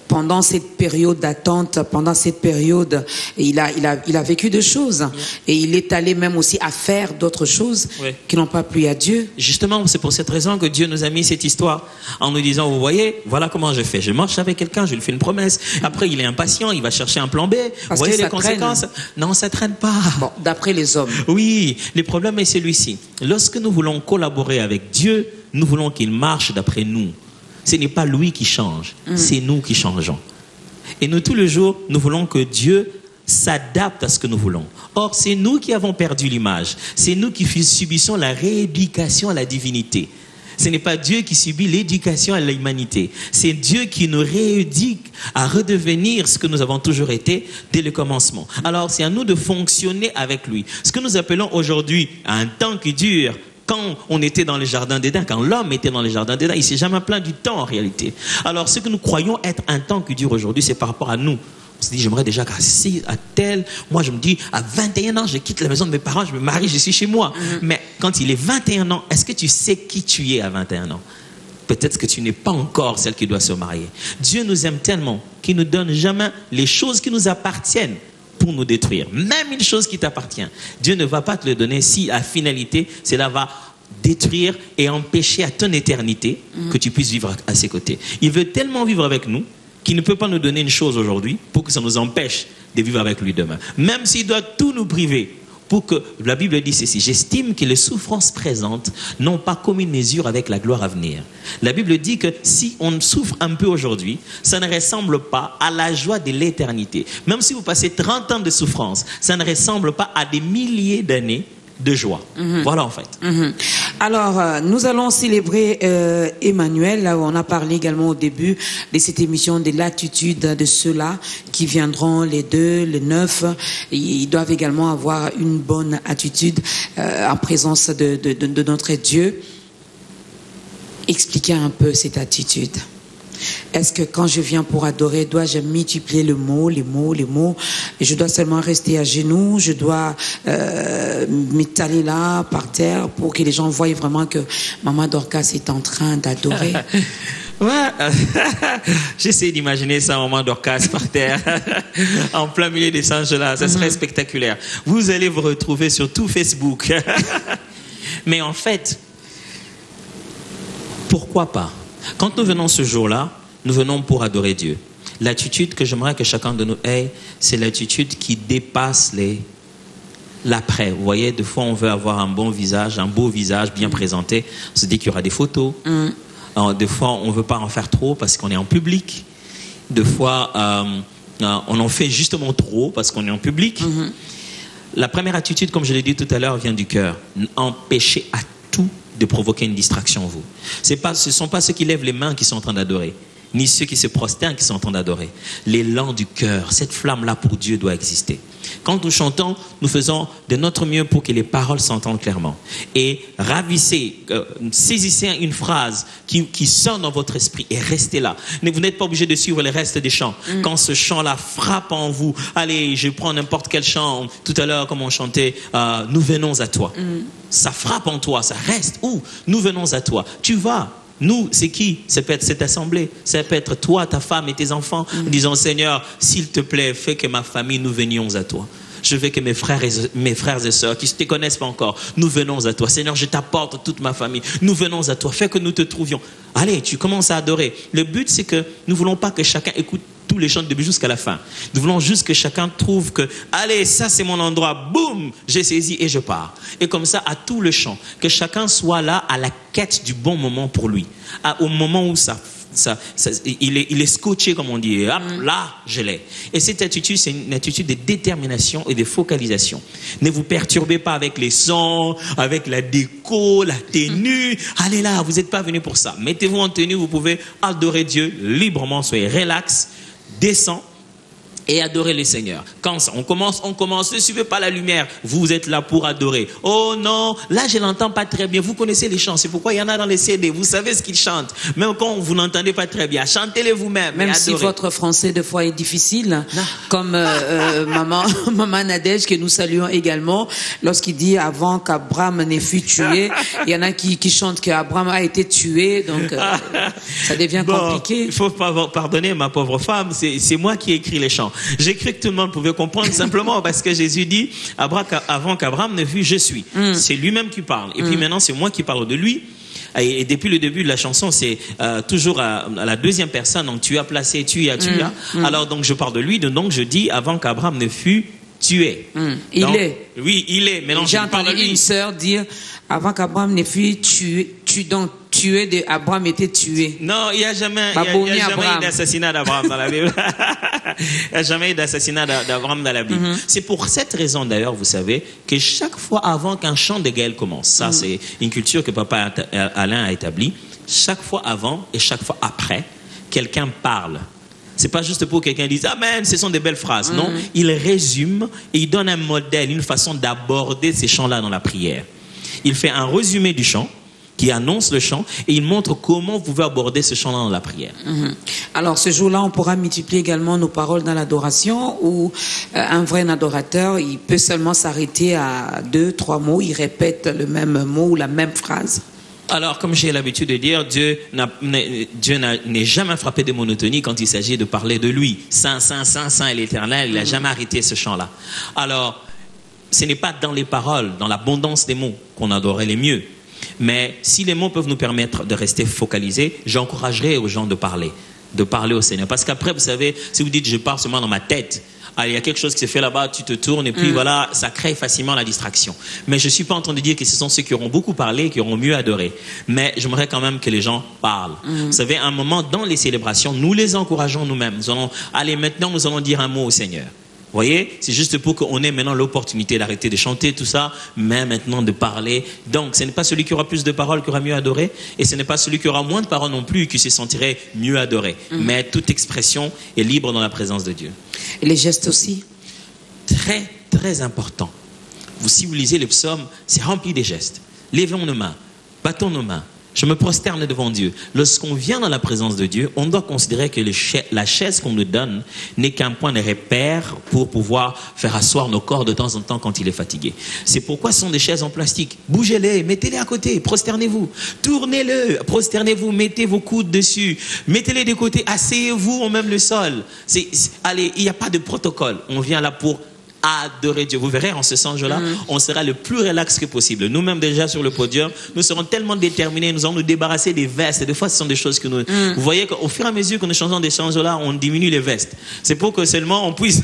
pendant cette période d'attente, pendant cette période, il a vécu des choses. Et il est allé même aussi à faire d'autres choses qui n'ont pas plu à Dieu. Justement, c'est pour cette raison que Dieu nous a mis cette histoire en nous disant, vous voyez, voilà comment je fais. Je marche avec quelqu'un, je lui fais une promesse. Après, il est impatient, il va chercher un plan B. Parce vous voyez que les ça conséquences? traîne. Non, ça traîne pas. Bon, d'après les hommes. Oui, le problème est celui-ci. Lorsque nous voulons collaborer avec Dieu, nous voulons qu'il marche d'après nous. Ce n'est pas lui qui change, c'est nous qui changeons. Et nous, tous les jours, nous voulons que Dieu s'adapte à ce que nous voulons. Or, c'est nous qui avons perdu l'image. C'est nous qui subissons la rééducation à la divinité. Ce n'est pas Dieu qui subit l'éducation à l'humanité. C'est Dieu qui nous rééduque à redevenir ce que nous avons toujours été dès le commencement. Alors, c'est à nous de fonctionner avec lui. Ce que nous appelons aujourd'hui un temps qui dure, quand on était dans le jardin d'Éden, quand l'homme était dans le jardin d'Éden, il ne s'est jamais plaint du temps en réalité. Alors, ce que nous croyons être un temps qui dure aujourd'hui, c'est par rapport à nous. On se dit, j'aimerais déjà qu'à tel... Moi, je me dis, à 21 ans, je quitte la maison de mes parents, je me marie, je suis chez moi. Mais quand il est 21 ans, est-ce que tu sais qui tu es à 21 ans? Peut-être que tu n'es pas encore celle qui doit se marier. Dieu nous aime tellement qu'il ne nous donne jamais les choses qui nous appartiennent pour nous détruire. Même une chose qui t'appartient, Dieu ne va pas te le donner si, à finalité, cela va détruire et empêcher à ton éternité que tu puisses vivre à ses côtés. Il veut tellement vivre avec nous qu'il ne peut pas nous donner une chose aujourd'hui pour que ça nous empêche de vivre avec lui demain. Même s'il doit tout nous priver, pour que, la Bible dit ceci, j'estime que les souffrances présentes n'ont pas commune mesure avec la gloire à venir. La Bible dit que si on souffre un peu aujourd'hui, ça ne ressemble pas à la joie de l'éternité. Même si vous passez 30 ans de souffrance, ça ne ressemble pas à des milliers d'années de joie. Voilà en fait. Alors, nous allons célébrer Emmanuel. Là où on a parlé également au début de cette émission de l'attitude de ceux-là qui viendront les 2, les 9. Ils doivent également avoir une bonne attitude en présence de notre Dieu. Expliquez un peu cette attitude. Est-ce que quand je viens pour adorer, dois-je multiplier les mots, et je dois seulement rester à genoux, je dois m'étaler là, par terre, pour que les gens voient vraiment que Maman Dorcas est en train d'adorer? Ouais, j'essaie d'imaginer ça, Maman Dorcas par terre, en plein milieu des anges-là, ça serait spectaculaire. Vous allez vous retrouver sur tout Facebook. Mais en fait, pourquoi pas? Quand nous venons ce jour-là, nous venons pour adorer Dieu. L'attitude que j'aimerais que chacun de nous ait, c'est l'attitude qui dépasse l'après. Vous voyez, des fois, on veut avoir un bon visage, un beau visage bien présenté. On se dit qu'il y aura des photos. Alors, des fois, on ne veut pas en faire trop parce qu'on est en public. Des fois, on en fait justement trop parce qu'on est en public. La première attitude, comme je l'ai dit tout à l'heure, vient du cœur. Empêcher à tout de provoquer une distraction en vous. Ce ne sont pas ceux qui lèvent les mains qui sont en train d'adorer, ni ceux qui se prosternent qui sont en train d'adorer. L'élan du cœur, cette flamme-là pour Dieu doit exister. Quand nous chantons, nous faisons de notre mieux pour que les paroles s'entendent clairement. Et ravissez, saisissez une phrase qui sonne dans votre esprit et restez là. Vous n'êtes pas obligé de suivre le reste des chants. Quand ce chant-là frappe en vous, allez, je prends n'importe quel chant. Tout à l'heure, comme on chantait, nous venons à toi. Ça frappe en toi, ça reste. Où? Nous venons à toi. Tu vas. Nous, c'est qui? Ça peut être cette assemblée. Ça peut être toi, ta femme et tes enfants. En disant, Seigneur, s'il te plaît, fais que ma famille, nous venions à toi. Je veux que mes frères et sœurs qui ne te connaissent pas encore, nous venons à toi. Seigneur, je t'apporte toute ma famille. Nous venons à toi. Fais que nous te trouvions. Allez, tu commences à adorer. Le but, c'est que nous ne voulons pas que chacun écoute tous les chants de début jusqu'à la fin. Nous voulons juste que chacun trouve que, allez, ça c'est mon endroit, boum, j'ai saisi et je pars. Et comme ça, à tout le chant, que chacun soit là à la quête du bon moment pour lui. Au moment où il est scotché, comme on dit, hop, là, je l'ai. Et cette attitude, c'est une attitude de détermination et de focalisation. Ne vous perturbez pas avec les sons, avec la déco, la tenue. Allez là, vous n'êtes pas venu pour ça. Mettez-vous en tenue, vous pouvez adorer Dieu librement, soyez relax, descend et adorer le Seigneur. Quand on commence, ne suivez pas la lumière. Vous êtes là pour adorer. Oh non, là je l'entends pas très bien. Vous connaissez les chants, c'est pourquoi il y en a dans les CD. Vous savez ce qu'ils chantent. Même quand vous n'entendez pas très bien, chantez-les vous-même. Même si votre français de fois est difficile, comme maman Nadège que nous saluons également, lorsqu'il dit avant qu'Abraham ne fût tué, il y en a qui chantent qu'Abraham a été tué, donc ça devient compliqué. Il faut pardonner ma pauvre femme, c'est moi qui ai écrit les chants. J'ai cru que tout le monde pouvait comprendre simplement parce que Jésus dit avant qu'Abraham ne fût, je suis. C'est lui-même qui parle. Et puis maintenant, c'est moi qui parle de lui. Et depuis le début de la chanson, c'est toujours à la deuxième personne. Donc tu as placé, tu as. Alors donc je parle de lui. Donc je dis avant qu'Abraham ne fût tué. Il est. Oui, il est. Maintenant, j'ai entendu une sœur dire avant qu'Abraham ne fût tué. Donc tué de Abraham était tué. Non, il n'y a jamais eu d'assassinat d'Abraham dans la Bible. Il n'y a jamais eu d'assassinat d'Abraham dans la Bible. C'est pour cette raison d'ailleurs, vous savez, que chaque fois avant qu'un chant de Gaël commence, ça c'est une culture que papa Alain a établie, chaque fois avant et chaque fois après, quelqu'un parle. C'est pas juste pour que quelqu'un dise Amen, ce sont des belles phrases. Non, il résume et il donne un modèle, une façon d'aborder ces chants-là dans la prière. Il fait un résumé du chant qui annonce le chant et il montre comment vous pouvez aborder ce chant-là dans la prière. Alors ce jour-là, on pourra multiplier également nos paroles dans l'adoration où un vrai adorateur, il peut seulement s'arrêter à 2, 3 mots, il répète le même mot ou la même phrase. Alors, comme j'ai l'habitude de dire, Dieu n'est jamais frappé de monotonie quand il s'agit de parler de lui. Saint, Saint, Saint, Saint est l'Éternel, il n'a jamais arrêté ce chant-là. Alors, ce n'est pas dans les paroles, dans l'abondance des mots qu'on adorait les mieux. Mais si les mots peuvent nous permettre de rester focalisés, j'encouragerai aux gens de parler au Seigneur. Parce qu'après, vous savez, si vous dites je parle seulement dans ma tête, il y a quelque chose qui se fait là-bas, tu te tournes et puis voilà, ça crée facilement la distraction. Mais je ne suis pas en train de dire que ce sont ceux qui auront beaucoup parlé et qui auront mieux adoré. Mais j'aimerais quand même que les gens parlent. Vous savez, à un moment dans les célébrations, nous les encourageons nous-mêmes. Maintenant nous allons dire un mot au Seigneur. Vous voyez, c'est juste pour qu'on ait maintenant l'opportunité d'arrêter de chanter tout ça, mais maintenant de parler. Donc, ce n'est pas celui qui aura plus de paroles qui aura mieux adoré, et ce n'est pas celui qui aura moins de paroles non plus qui se sentirait mieux adoré. Mais toute expression est libre dans la présence de Dieu. Et les gestes aussi? Très, très important. Si vous lisez les psaumes, c'est rempli des gestes. Levons nos mains, battons nos mains. Je me prosterne devant Dieu. Lorsqu'on vient dans la présence de Dieu, on doit considérer que la chaise qu'on nous donne n'est qu'un point de repère pour pouvoir faire asseoir nos corps de temps en temps quand il est fatigué. C'est pourquoi ce sont des chaises en plastique. Bougez-les, mettez-les à côté, prosternez-vous. Tournez-le, prosternez-vous, mettez vos coudes dessus. Mettez-les de côté, asseyez-vous au même le sol. Allez, il n'y a pas de protocole. On vient là pour adorer Dieu. Vous verrez, en ce sens-là, on sera le plus relax que possible. Nous-mêmes, déjà sur le podium, nous serons tellement déterminés, nous allons nous débarrasser des vestes. Des fois, ce sont des choses que nous... Vous voyez qu'au fur et à mesure que nous changeons des changes-là, on diminue les vestes. C'est pour que seulement on puisse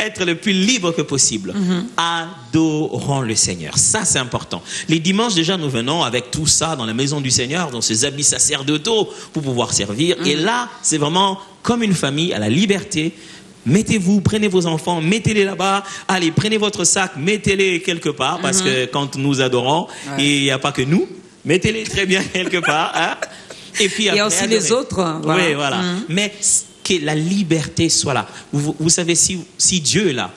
être le plus libre que possible. Adorons le Seigneur. Ça, c'est important. Les dimanches, déjà, nous venons avec tout ça dans la maison du Seigneur, dans ces habits sacerdotaux, pour pouvoir servir. Et là, c'est vraiment comme une famille à la liberté mettez-vous, prenez vos enfants, mettez-les là-bas, allez, prenez votre sac, mettez-les quelque part, parce que quand nous adorons, et il n'y a pas que nous, mettez-les très bien quelque part. Hein? Et puis après, il y a aussi les autres. Voilà. Oui, voilà. Mais que la liberté soit là. Vous savez, si Dieu est là,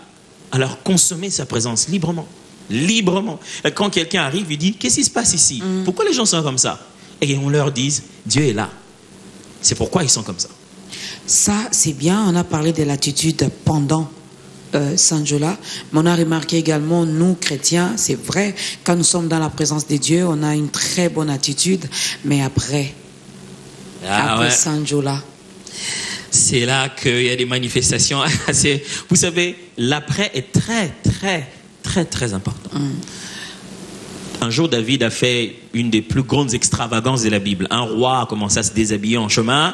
alors consommez sa présence librement. Librement. Quand quelqu'un arrive, il dit, qu'est-ce qui se passe ici? Pourquoi les gens sont comme ça? Et on leur dit, Dieu est là. C'est pourquoi ils sont comme ça. Ça, c'est bien. On a parlé de l'attitude pendant Sanjola, mais on a remarqué également, nous, chrétiens, c'est vrai, quand nous sommes dans la présence de Dieu, on a une très bonne attitude, mais après Sanjola, c'est là qu'il y a des manifestations assez... Vous savez, l'après est très, très, très, très important. Un jour, David a fait une des plus grandes extravagances de la Bible. Un roi a commencé à se déshabiller en chemin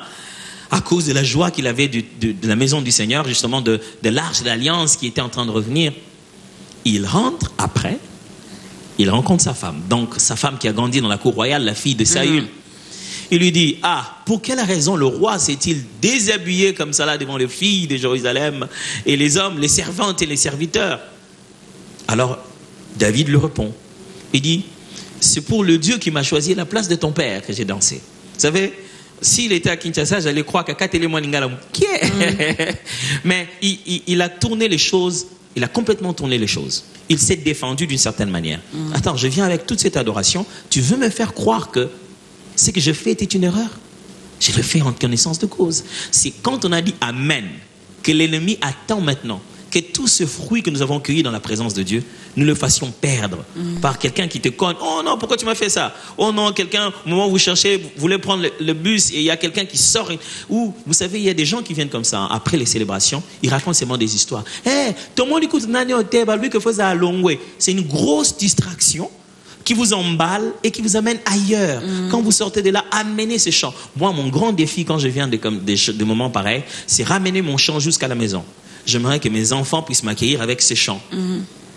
à cause de la joie qu'il avait de la maison du Seigneur, justement de l'arche de l'alliance qui était en train de revenir. Il rentre après, il rencontre sa femme. Donc, sa femme qui a grandi dans la cour royale, la fille de Saül. Il lui dit, pour quelle raison le roi s'est-il déshabillé comme ça là devant les filles de Jérusalem et les hommes, les servantes et les serviteurs? Alors, David lui répond. Il dit, c'est pour le Dieu qui m'a choisi à la place de ton père que j'ai dansé. Vous savez, s'il était à Kinshasa, j'allais croire qu'à mais il a tourné les choses, il a complètement tourné les choses. Il s'est défendu d'une certaine manière. Attends, je viens avec toute cette adoration, tu veux me faire croire que ce que je fais était une erreur? Je le fais en connaissance de cause. C'est quand on a dit Amen, que l'ennemi attend maintenant que tout ce fruit que nous avons cueilli dans la présence de Dieu, nous le fassions perdre par quelqu'un qui te cogne. Oh non, pourquoi tu m'as fait ça? Oh non, quelqu'un, au moment où vous cherchez, vous voulez prendre le bus et il y a quelqu'un qui sort. Ou, vous savez, il y a des gens qui viennent comme ça, hein, après les célébrations, ils racontent seulement des histoires. Tout le monde écoute Nani Oteba, lui que faisait à Longwe. C'est une grosse distraction qui vous emballe et qui vous amène ailleurs. Quand vous sortez de là, amenez ces chants. Moi, mon grand défi quand je viens de moments pareils, c'est ramener mon chant jusqu'à la maison. J'aimerais que mes enfants puissent m'accueillir avec ces chants.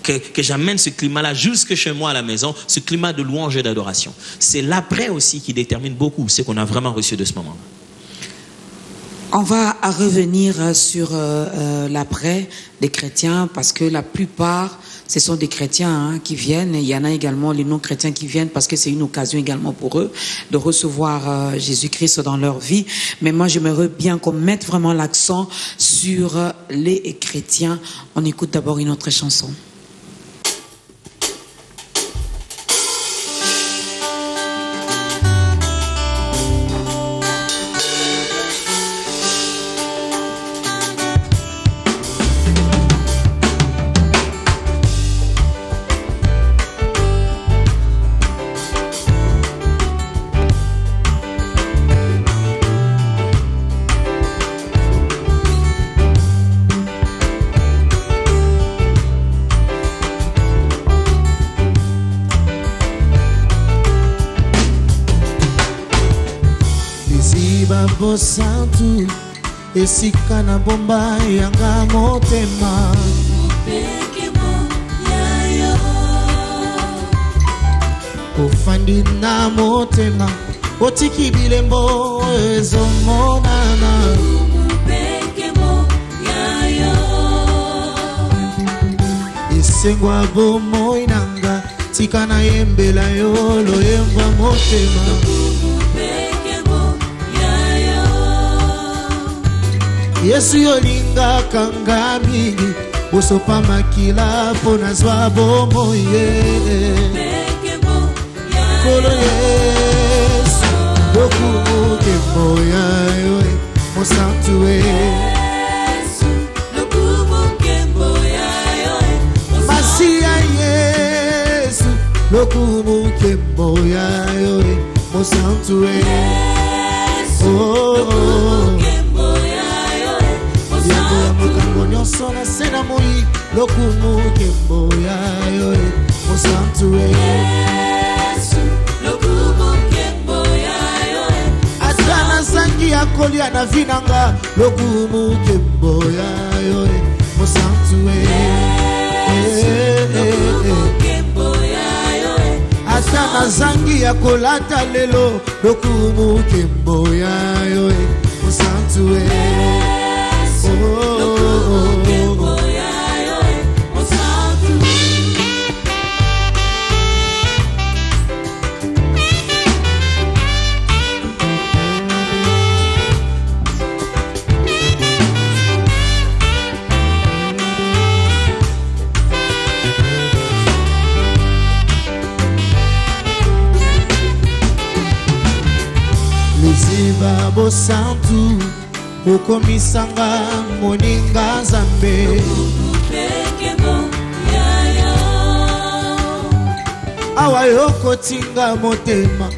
Que j'amène ce climat-là jusque chez moi à la maison, ce climat de louange et d'adoration. C'est l'après aussi qui détermine beaucoup ce qu'on a vraiment reçu de ce moment-là. On va revenir sur l'après des chrétiens, parce que la plupart, ce sont des chrétiens qui viennent. Il y en a également les non-chrétiens qui viennent parce que c'est une occasion également pour eux de recevoir Jésus-Christ dans leur vie. Mais moi, j'aimerais bien qu'on mette vraiment l'accent sur les chrétiens. On écoute d'abord une autre chanson. Santu esika na bomba yanga motema ofandi na motema otiki bilembo ezomonana esengwa bomoi nanga tika na yembela yo loyemba motema Yesu yolinga kanga mingi bosopa makila pona zwa bomo ye Kolo Yesu boku ke moya yo mo santu Yesu boku ke moya yo Masia Yesu boku ke moya yo mo santu Yesu Sona sena moi lokumu kembo ya yo mosantu Yesu lokumu kembo ya yo Asana sangi ya kolia na vinanga lokumu kembo ya yo mosantu Yesu lokumu kembo ya yo Asana sangi ya kolata lelo lokumu kembo ya yo mosantu Yesu bosantu okomisanga moninga Nzambe awa yokotinga motema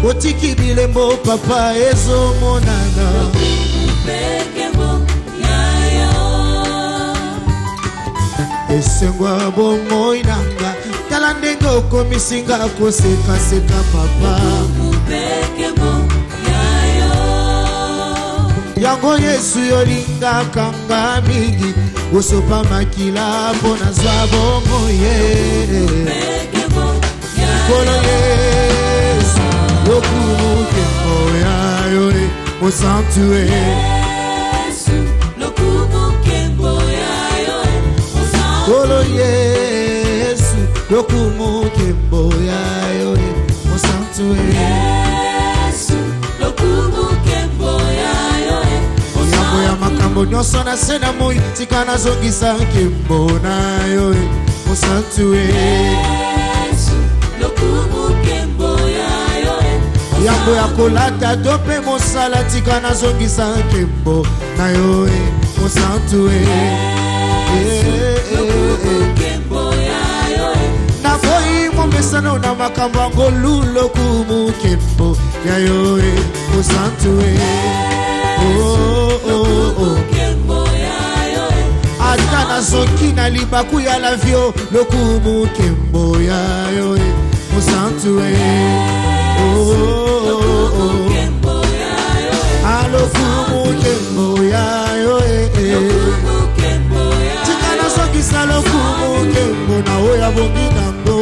otiki bilembo papa ezomonana esengwa bomoi nanga tala ndenge okomisinga kosekaseka papa yango Yesu yolingaka nga mingi osopa makila mpona zwa bomoi kolo Yesu lokumuke moyayo mosantu kolo Yesu lokumuke moyayo mosantu yambo ya makambo nyonso na se na moi tika nazongisa nkembo na yo mosantu yambo ya kolata to mpe mosala tika nazongisa nkembo na yo mosantu nakoyi momesano na makambo yango lulokumu nkembo ya yo mosantu ata nazoki na libaku ya lavio lokumu nkembo ya yo mosantu alokumu nkembo ya yo tika nazokisa lokumu nkembo na oya bongi nango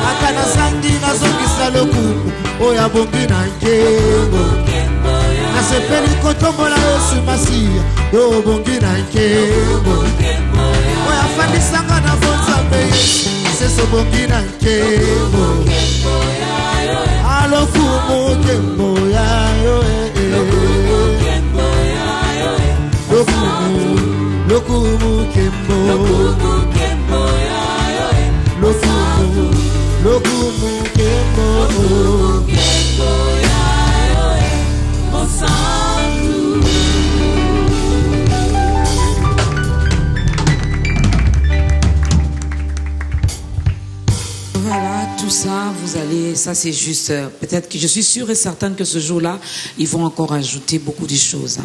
ata nasangi nazokisa lokumu oya bongi na nkembo nasepeli kotombola Yesu Masiya yo bongi na nkembo oya fandisanga na Nzambe seso bongi na nkembo alokumu nkembo ya yo lokumu nkembo lokumu nkembo Voilà, tout ça, vous allez, ça c'est juste, peut-être que je suis sûre et certaine que ce jour-là, ils vont encore ajouter beaucoup de choses.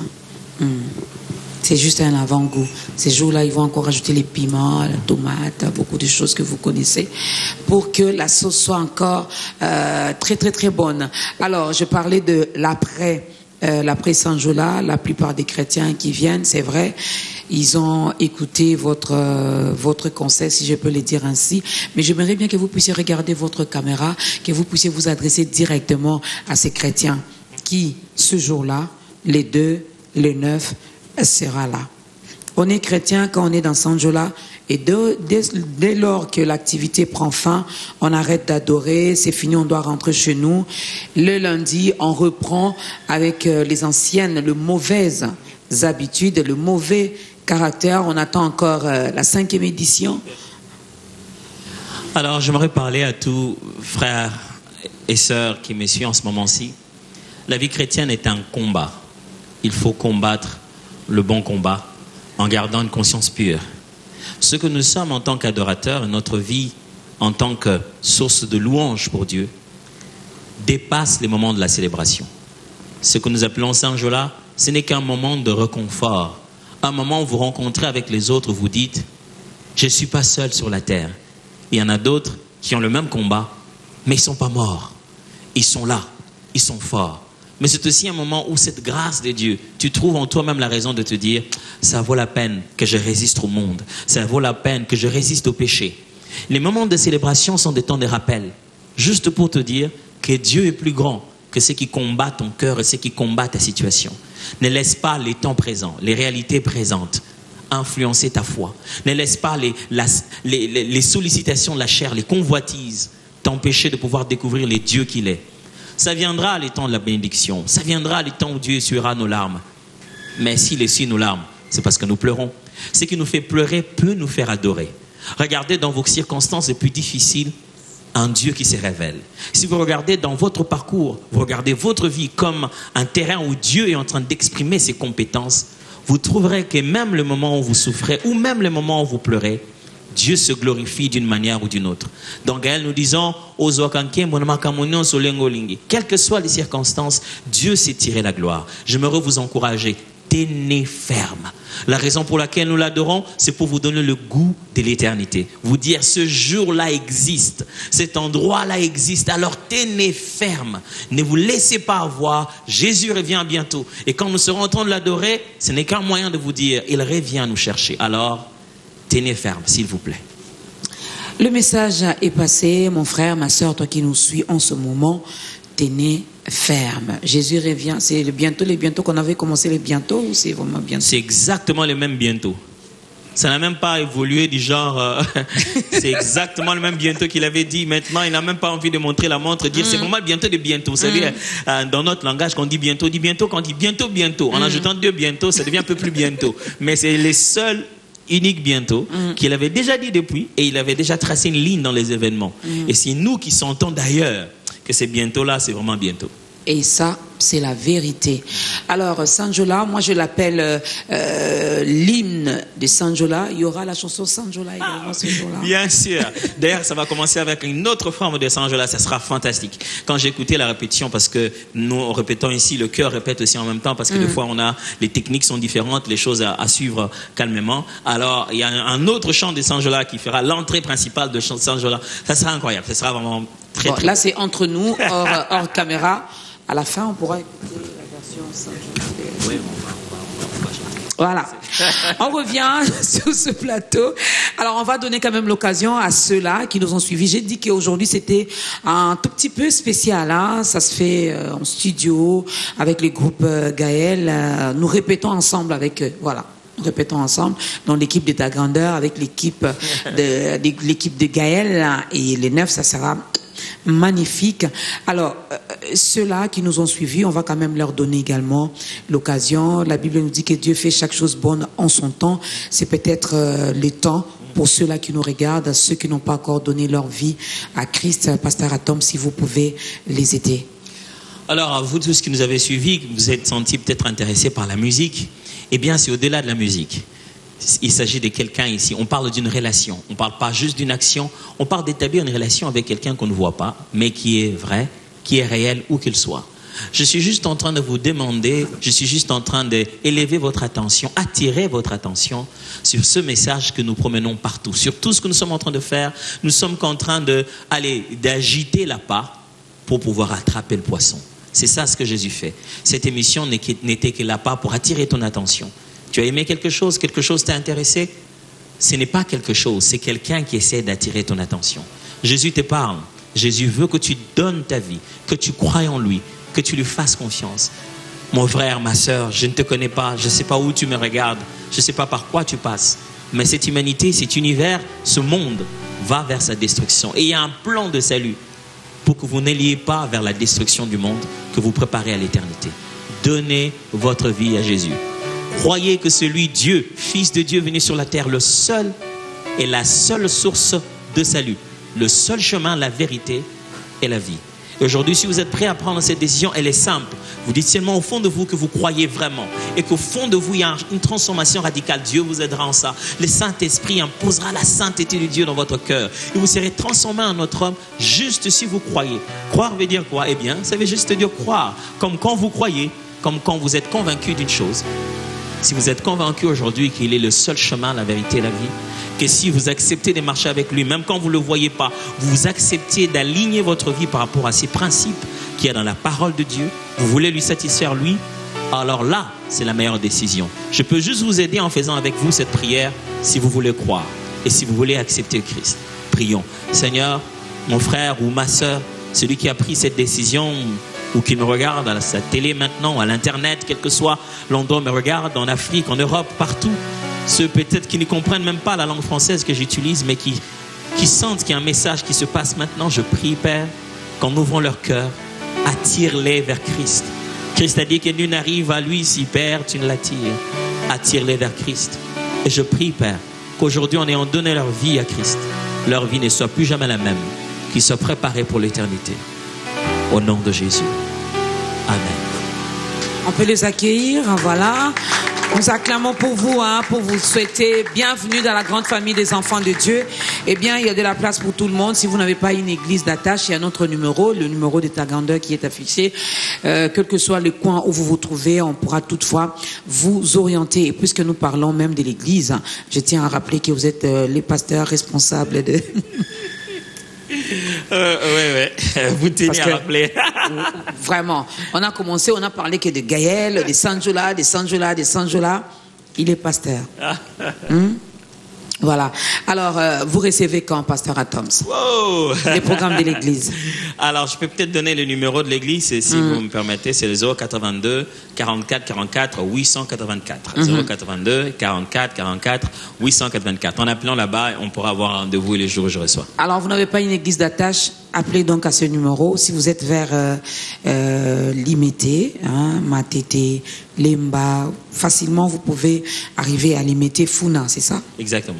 C'est juste un avant-goût. Ces jours-là, ils vont encore ajouter les piments, la tomate, beaucoup de choses que vous connaissez, pour que la sauce soit encore très très très bonne. Alors, je parlais de l'après Sanjola. La plupart des chrétiens qui viennent, c'est vrai, ils ont écouté votre conseil, si je peux le dire ainsi. Mais j'aimerais bien que vous puissiez regarder votre caméra, que vous puissiez vous adresser directement à ces chrétiens qui, ce jour-là, les 2, les 9, sera là. On est chrétien quand on est dans Sanjola et dès lors que l'activité prend fin, on arrête d'adorer, c'est fini, on doit rentrer chez nous. Le lundi, on reprend avec les anciennes, les mauvaises habitudes, le mauvais caractère. On attend encore la 5e édition. Alors, j'aimerais parler à tous frères et sœurs qui me suivent en ce moment-ci. La vie chrétienne est un combat. Il faut combattre le bon combat en gardant une conscience pure. Ce que nous sommes en tant qu'adorateurs, notre vie en tant que source de louange pour Dieu, dépasse les moments de la célébration. Ce que nous appelons Sanjola, ce n'est qu'un moment de réconfort, un moment où vous rencontrez avec les autres, vous dites « Je ne suis pas seul sur la terre ». Il y en a d'autres qui ont le même combat, mais ils ne sont pas morts. Ils sont là, ils sont forts. Mais c'est aussi un moment où cette grâce de Dieu, tu trouves en toi-même la raison de te dire « Ça vaut la peine que je résiste au monde. Ça vaut la peine que je résiste au péché. » Les moments de célébration sont des temps de rappel, juste pour te dire que Dieu est plus grand que ceux qui combattent ton cœur et ceux qui combattent ta situation. Ne laisse pas les temps présents, les réalités présentes influencer ta foi. Ne laisse pas les sollicitations de la chair, les convoitises t'empêcher de pouvoir découvrir les dieux qu'il est. Ça viendra les temps de la bénédiction. Ça viendra les temps où Dieu essuiera nos larmes. Mais s'il essuie nos larmes, c'est parce que nous pleurons. Ce qui nous fait pleurer peut nous faire adorer. Regardez dans vos circonstances les plus difficiles, un Dieu qui se révèle. Si vous regardez dans votre parcours, vous regardez votre vie comme un terrain où Dieu est en train d'exprimer ses compétences, vous trouverez que même le moment où vous souffrez ou même le moment où vous pleurez, Dieu se glorifie d'une manière ou d'une autre. Dans Gaël, nous disons, quelles que soient les circonstances, Dieu s'est tiré la gloire. J'aimerais vous encourager, tenez ferme. La raison pour laquelle nous l'adorons, c'est pour vous donner le goût de l'éternité. Vous dire, ce jour-là existe, cet endroit-là existe, alors tenez ferme. Ne vous laissez pas avoir, Jésus revient bientôt. Et quand nous serons en train de l'adorer, ce n'est qu'un moyen de vous dire, il revient nous chercher. Alors, tenez ferme, s'il vous plaît. Le message est passé, mon frère, ma soeur, toi qui nous suis en ce moment, tenez ferme. Jésus revient. C'est les bientôt qu'on avait commencé les bientôt ou c'est vraiment bientôt? C'est exactement le même bientôt. Ça n'a même pas évolué du genre, c'est exactement le même bientôt qu'il avait dit. Maintenant, il n'a même pas envie de montrer la montre, dire c'est vraiment bientôt de bientôt. Vous savez, dans notre langage, quand on dit bientôt, quand on dit bientôt. En ajoutant deux bientôt, ça devient un peu plus bientôt. Mais c'est les seuls unique bientôt, qu'il avait déjà dit depuis, et il avait déjà tracé une ligne dans les événements. Et c'est nous qui sentons d'ailleurs que c'est bientôt là, c'est vraiment bientôt. Et ça, c'est la vérité. Alors, Sanjola, moi je l'appelle l'hymne de Sanjola. Il y aura la chanson Sanjola également ce jour-là. Bien sûr. D'ailleurs, ça va commencer avec une autre forme de Sanjola. Ça sera fantastique. Quand j'ai écouté la répétition, parce que nous répétons ici, le chœur répète aussi en même temps, parce que des fois, les techniques sont différentes, les choses à suivre calmement. Alors, il y a un autre chant de Sanjola qui fera l'entrée principale de Sanjola. Ça sera incroyable. Ça sera vraiment très, très là, c'est entre nous, hors caméra. À la fin, on pourra écouter la version Sanjola. Oui, voilà. On revient sur ce plateau. Alors, on va donner quand même l'occasion à ceux-là qui nous ont suivis. J'ai dit qu'aujourd'hui, c'était un tout petit peu spécial. Hein. Ça se fait en studio avec les groupes Gaël. Nous répétons ensemble avec eux. Voilà. Nous répétons ensemble dans l'équipe de Ta Grandeur avec l'équipe de Gaël. Et les 9, ça sera magnifique. Alors, ceux-là qui nous ont suivis, on va quand même leur donner également l'occasion. La Bible nous dit que Dieu fait chaque chose bonne en son temps. C'est peut-être le temps pour ceux-là qui nous regardent, ceux qui n'ont pas encore donné leur vie à Christ. Pasteur Atom, si vous pouvez les aider. Alors, vous tous qui nous avez suivis, vous êtes sentis peut-être intéressés par la musique. Eh bien, c'est au-delà de la musique. Il s'agit de quelqu'un ici. On parle d'une relation. On ne parle pas juste d'une action. On parle d'établir une relation avec quelqu'un qu'on ne voit pas, mais qui est vrai, qui est réel, où qu'il soit. Je suis juste en train de vous demander, je suis juste en train d'élever votre attention, attirer votre attention sur ce message que nous promenons partout, sur tout ce que nous sommes en train de faire. Nous sommes en train d'agiter l'appât pour pouvoir attraper le poisson. C'est ça ce que Jésus fait. Cette émission n'était que l'appât pour attirer ton attention. Tu as aimé quelque chose t'a intéressé? Ce n'est pas quelque chose, c'est quelqu'un qui essaie d'attirer ton attention. Jésus te parle. Jésus veut que tu donnes ta vie, que tu croies en lui, que tu lui fasses confiance. Mon frère, ma soeur, je ne te connais pas, je ne sais pas où tu me regardes, je ne sais pas par quoi tu passes. Mais cette humanité, cet univers, ce monde va vers sa destruction. Et il y a un plan de salut pour que vous n'alliez pas vers la destruction du monde, que vous préparez à l'éternité. Donnez votre vie à Jésus. Croyez que celui, Dieu, Fils de Dieu venu sur la terre, le seul est la seule source de salut. Le seul chemin, la vérité et la vie. Et aujourd'hui, si vous êtes prêts à prendre cette décision, elle est simple. Vous dites seulement au fond de vous que vous croyez vraiment. Et qu'au fond de vous, il y a une transformation radicale. Dieu vous aidera en ça. Le Saint-Esprit imposera la sainteté de Dieu dans votre cœur. Et vous serez transformé en notre homme juste si vous croyez. Croire veut dire quoi? Eh bien, ça veut juste dire croire. Comme quand vous croyez, comme quand vous êtes convaincu d'une chose. Si vous êtes convaincu aujourd'hui qu'il est le seul chemin, la vérité et la vie, que si vous acceptez de marcher avec lui, même quand vous ne le voyez pas, vous acceptez d'aligner votre vie par rapport à ces principes qu'il y a dans la parole de Dieu, vous voulez lui satisfaire lui, alors là, c'est la meilleure décision. Je peux juste vous aider en faisant avec vous cette prière si vous voulez croire et si vous voulez accepter Christ. Prions. Seigneur, mon frère ou ma soeur, celui qui a pris cette décision ou qui me regarde à sa télé maintenant, à l'internet, quel que soit l'endroit où me regarde, en Afrique, en Europe, partout, ceux peut-être qui ne comprennent même pas la langue française que j'utilise, mais qui sentent qu'il y a un message qui se passe maintenant, je prie, Père, qu'en ouvrant leur cœur, attire-les vers Christ. Christ a dit que nul n'arrive à lui si, Père, tu ne l'attires. Attire-les vers Christ. Et je prie, Père, qu'aujourd'hui, en ayant donné leur vie à Christ, leur vie ne soit plus jamais la même. qui soit préparé pour l'éternité. Au nom de Jésus. Amen. On peut les accueillir, voilà. Nous acclamons pour vous, pour vous souhaiter bienvenue dans la grande famille des enfants de Dieu. Eh bien, il y a de la place pour tout le monde. Si vous n'avez pas une église d'attache, il y a notre numéro, le numéro de Tag Grandeur qui est affiché. Quel que soit le coin où vous vous trouvez, on pourra toutefois vous orienter. Et puisque nous parlons même de l'église, je tiens à rappeler que vous êtes les pasteurs responsables de... Oui. Vous tenez à rappeler. Vraiment, on a commencé, on a parlé que de Gaël, de Sanjola. Il est pasteur. Voilà. Alors, vous recevez quand, pasteur Atoms? Wow. Les programmes de l'église. Alors, je peux peut-être donner le numéro de l'église, si vous me permettez. C'est le 082 44 44 884. 082 44 44 884. En appelant là-bas, on pourra avoir un rendez-vous le jour où je reçois. Alors, vous n'avez pas une église d'attache, appelez donc à ce numéro. Si vous êtes vers Limete, Matete, Lemba, facilement vous pouvez arriver à Limete Funa, c'est ça? Exactement.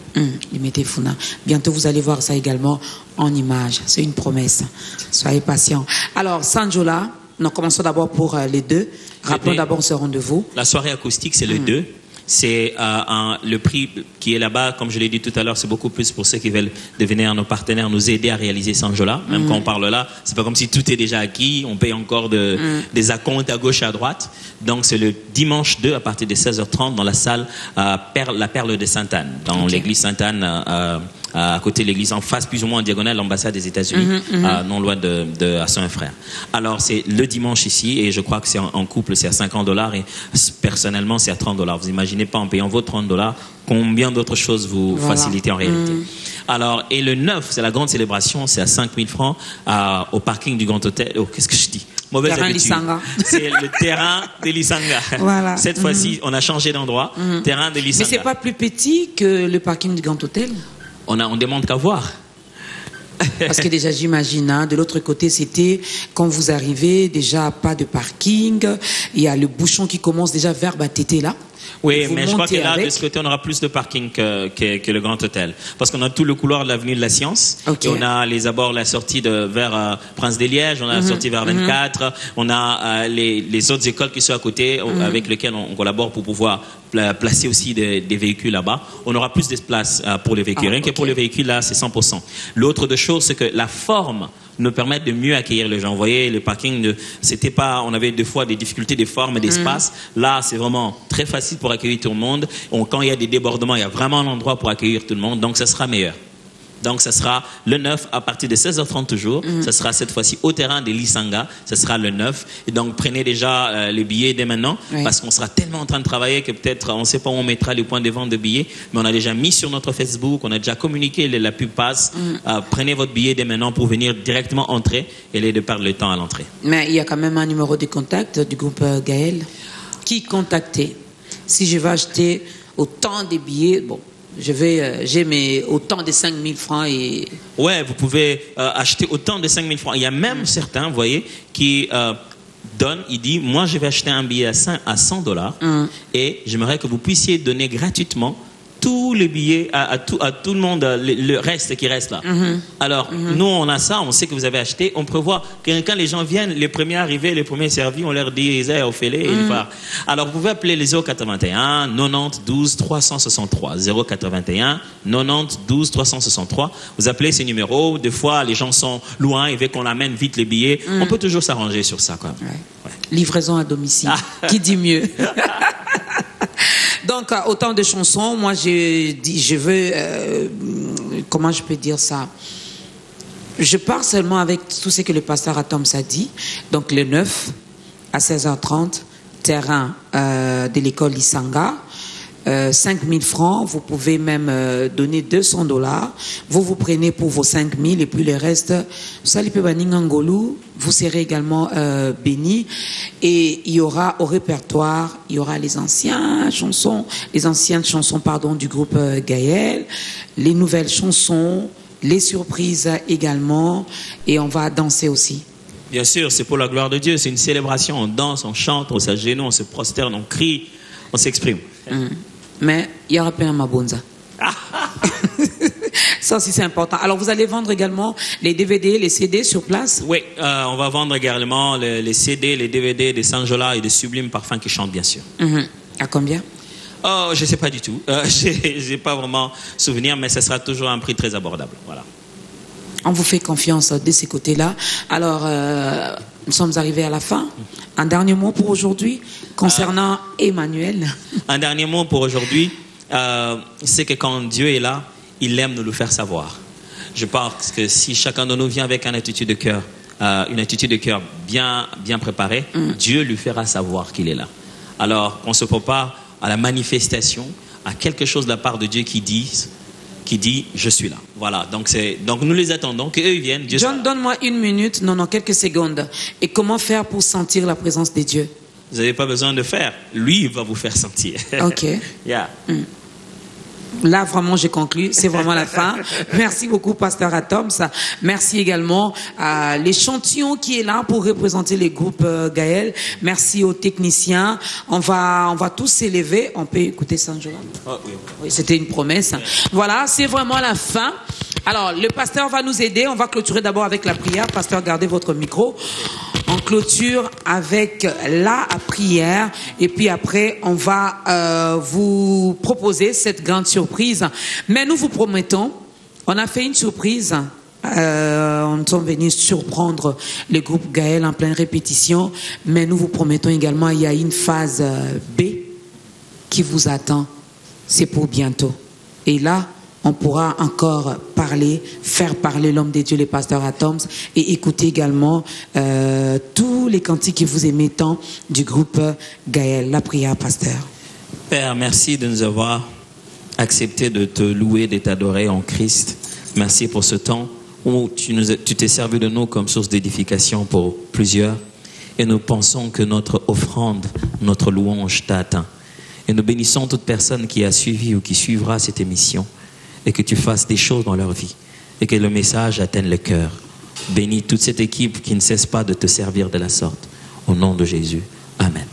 Limete Funa. Bientôt vous allez voir ça également en image. C'est une promesse. Soyez patients. Alors, Sanjola, nous commençons d'abord pour les deux. Rappelons d'abord ce rendez-vous. La soirée acoustique, c'est le 2. C'est le prix qui est là-bas, comme je l'ai dit tout à l'heure, c'est beaucoup plus pour ceux qui veulent devenir nos partenaires, nous aider à réaliser Sanjola. Même quand on parle là, c'est pas comme si tout est déjà acquis, on paye encore des acomptes à gauche et à droite. Donc c'est le dimanche 2 à partir de 16h30 dans la salle La Perle de Sainte-Anne, dans l'église Sainte-Anne, à côté de l'église, en face plus ou moins en diagonale, l'ambassade des États-Unis, non loin de à Saint-Frère. Alors c'est le dimanche ici, et je crois que c'est en couple, c'est à $50, et personnellement c'est à $30. Vous imaginez pas, en payant vos $30, combien d'autres choses vous facilitez en réalité. Alors, et le 9, c'est la grande célébration, c'est à 5 000 francs au parking du Grand Hôtel. Oh, qu'est-ce que je dis? Mauvaise terrain habitude. Lisanga. C'est le terrain de Lisanga. Voilà. Cette fois-ci, on a changé d'endroit. Terrain de Lisanga. Mais c'est pas plus petit que le parking du Grand Hôtel? On demande qu'à voir. Parce que déjà, j'imagine, de l'autre côté, c'était quand vous arrivez, déjà pas de parking, il y a le bouchon qui commence déjà vers Batété là. Oui, mais je crois que là, de ce côté, on aura plus de parking que le Grand Hôtel. Parce qu'on a tout le couloir de l'avenue de la Science. Okay. Et on a les abords, la sortie vers Prince des Lièges, on a la sortie vers 24, on a les autres écoles qui sont à côté, avec lesquelles on collabore pour pouvoir placer aussi des véhicules là-bas. On aura plus d'espace pour les véhicules. Rien que pour les véhicules, là, c'est 100%. L'autre chose, c'est que la forme nous permettre de mieux accueillir les gens. Vous voyez, les parkings, c'était pas, on avait des fois des difficultés de forme et d'espace. Là, c'est vraiment très facile pour accueillir tout le monde. Quand il y a des débordements, il y a vraiment un endroit pour accueillir tout le monde. Donc, ça sera meilleur. Donc, ça sera le 9 à partir de 16h30 toujours. Ça sera cette fois-ci au terrain de Lisanga. Ça sera le 9. Et donc, prenez déjà les billets dès maintenant. Oui. Parce qu'on sera tellement en train de travailler que peut-être, on ne sait pas où on mettra les points de vente de billets. Mais on a déjà mis sur notre Facebook. On a déjà communiqué, la pub passe. Prenez votre billet dès maintenant pour venir directement entrer et de perdre le temps à l'entrée. Mais il y a quand même un numéro de contact du groupe Gaël. Qui contacter? Si je veux acheter autant de billets, bon. J'ai autant de 5 000 francs et... Ouais, vous pouvez acheter autant de 5 000 francs. Il y a même certains, vous voyez, qui donnent, il dit, moi je vais acheter un billet à $100 et j'aimerais que vous puissiez donner gratuitement tous les billets à tout le monde, le reste qui reste là. Alors, nous, on a ça, on sait que vous avez acheté, on prévoit que quand les gens viennent, les premiers arrivés, les premiers servis, on leur dit, ils au fêlé, et ils partent. Alors, vous pouvez appeler les 081 90 12 363. 081 90 12 363. Vous appelez ces numéros. Des fois, les gens sont loin, ils veulent qu'on amène vite les billets. On peut toujours s'arranger sur ça, quoi. Ouais. Livraison à domicile. Qui dit mieux? Donc, autant de chansons. Moi, je veux... comment je peux dire ça? Je pars seulement avec tout ce que le pasteur Atoms a dit. Donc, le 9 à 16h30, terrain de l'école Lisanga. 5 000 francs, vous pouvez même donner $200. Vous prenez pour vos 5 000 et puis le reste, vous serez également bénis. Et il y aura au répertoire, il y aura les anciennes chansons du groupe Gaël, les nouvelles chansons, les surprises également, et on va danser aussi. Bien sûr, c'est pour la gloire de Dieu, c'est une célébration, on danse, on chante, on s'agenouille, on se prosterne, on crie, on s'exprime. Mais il y aura plein de mabonza. Ça aussi, c'est important. Alors, vous allez vendre également les DVD, les CD sur place? Oui, on va vendre également les CD, les DVD de Sanjola et de Sublime Parfum qui chantent, bien sûr. À combien? Oh, je ne sais pas du tout. Je n'ai pas vraiment souvenir, mais ce sera toujours un prix très abordable. Voilà. On vous fait confiance de ces côtés-là. Alors, nous sommes arrivés à la fin. Un dernier mot pour aujourd'hui concernant Emmanuel. Un dernier mot pour aujourd'hui, c'est que quand Dieu est là, il aime nous le faire savoir. Je pense que si chacun de nous vient avec une attitude de cœur bien préparée, Dieu lui fera savoir qu'il est là. Alors, on se prépare à la manifestation, à quelque chose de la part de Dieu qui dit je suis là. Voilà, donc nous les attendons, qu'eux ils viennent. Dieu John, donne-moi une minute, non, quelques secondes. Et comment faire pour sentir la présence de Dieu? Vous n'avez pas besoin de faire, lui il va vous faire sentir. Ok. Yeah. Là, vraiment, j'ai conclu. C'est vraiment la fin. Merci beaucoup, Pasteur Atoms. Merci également à l'échantillon qui est là pour représenter les groupes Gaël. Merci aux techniciens. On va tous s'élever. On peut écouter Sanjola? Oh, oui. Oui, c'était une promesse. Voilà, c'est vraiment la fin. Alors, le pasteur va nous aider. On va clôturer d'abord avec la prière. Pasteur, gardez votre micro. On clôture avec la prière et puis après on va vous proposer cette grande surprise. Mais nous vous promettons, on a fait une surprise. Nous sommes venus surprendre le groupe Gaël en pleine répétition, mais nous vous promettons également, il y a une phase B qui vous attend. C'est pour bientôt. Et là, on pourra encore faire parler l'homme de Dieu, le pasteur Atoms, et écouter également tous les cantiques que vous aimez tant du groupe Gaël. La prière, pasteur. Père, merci de nous avoir accepté de te louer, de t'adorer en Christ. Merci pour ce temps où tu t'es servi de nous comme source d'édification pour plusieurs. Et nous pensons que notre offrande, notre louange t'a atteint. Et nous bénissons toute personne qui a suivi ou qui suivra cette émission. Et que tu fasses des choses dans leur vie. Et que le message atteigne le cœur. Bénis toute cette équipe qui ne cesse pas de te servir de la sorte. Au nom de Jésus. Amen.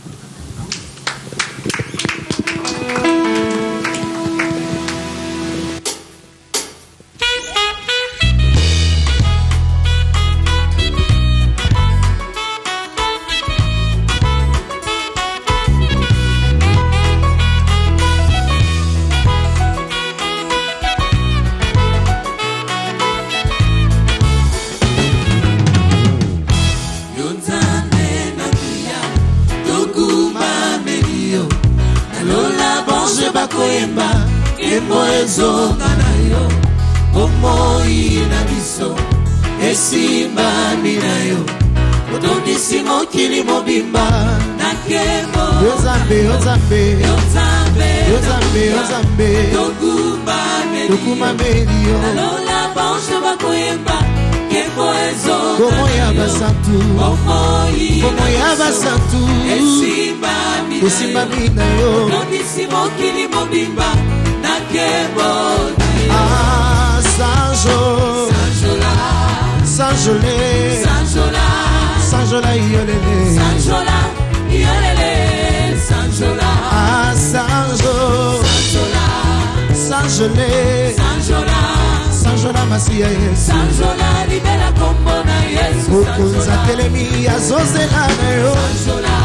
Sanjola Masia Yesu Sanjola libera kombo na Yesu Okonza telemi azozela na yo Sanjola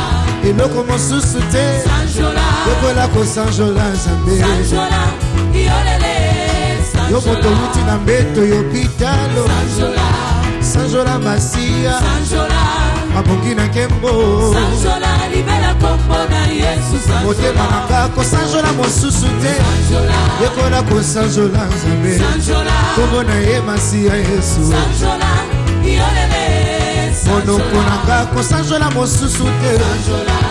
eloko mosusu te Sanjola lokola ko Sanjola Nzambe Sanjola iolele yo moto wuti na mbeto yo pitalo Sanjola Sanjola Masia Sanjola abongi na nkembo Sanjola libera kombo na Yesu motema na ngako Sanjola mosusu te yekola ko Sanjola Nzambe kombo na ye Masia Yesu Sanjola iolele monoko na ngako Sanjola mosusu te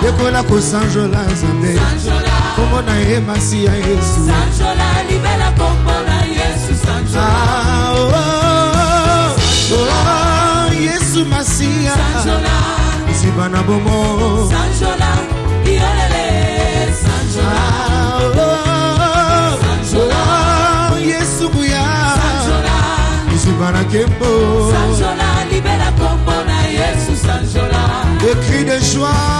yekola ko Sanjola Nzambe kombo na ye Masia Yesu Sanjola libera kombo na Yesu Sanjola Yesu Masia Sanjola Sibana bomo Sanjola iolele Sanjola Sanjola Yesu buya Sanjola Sibana kembo Sanjola libera kombo na Yesu Sanjola Des cris de joie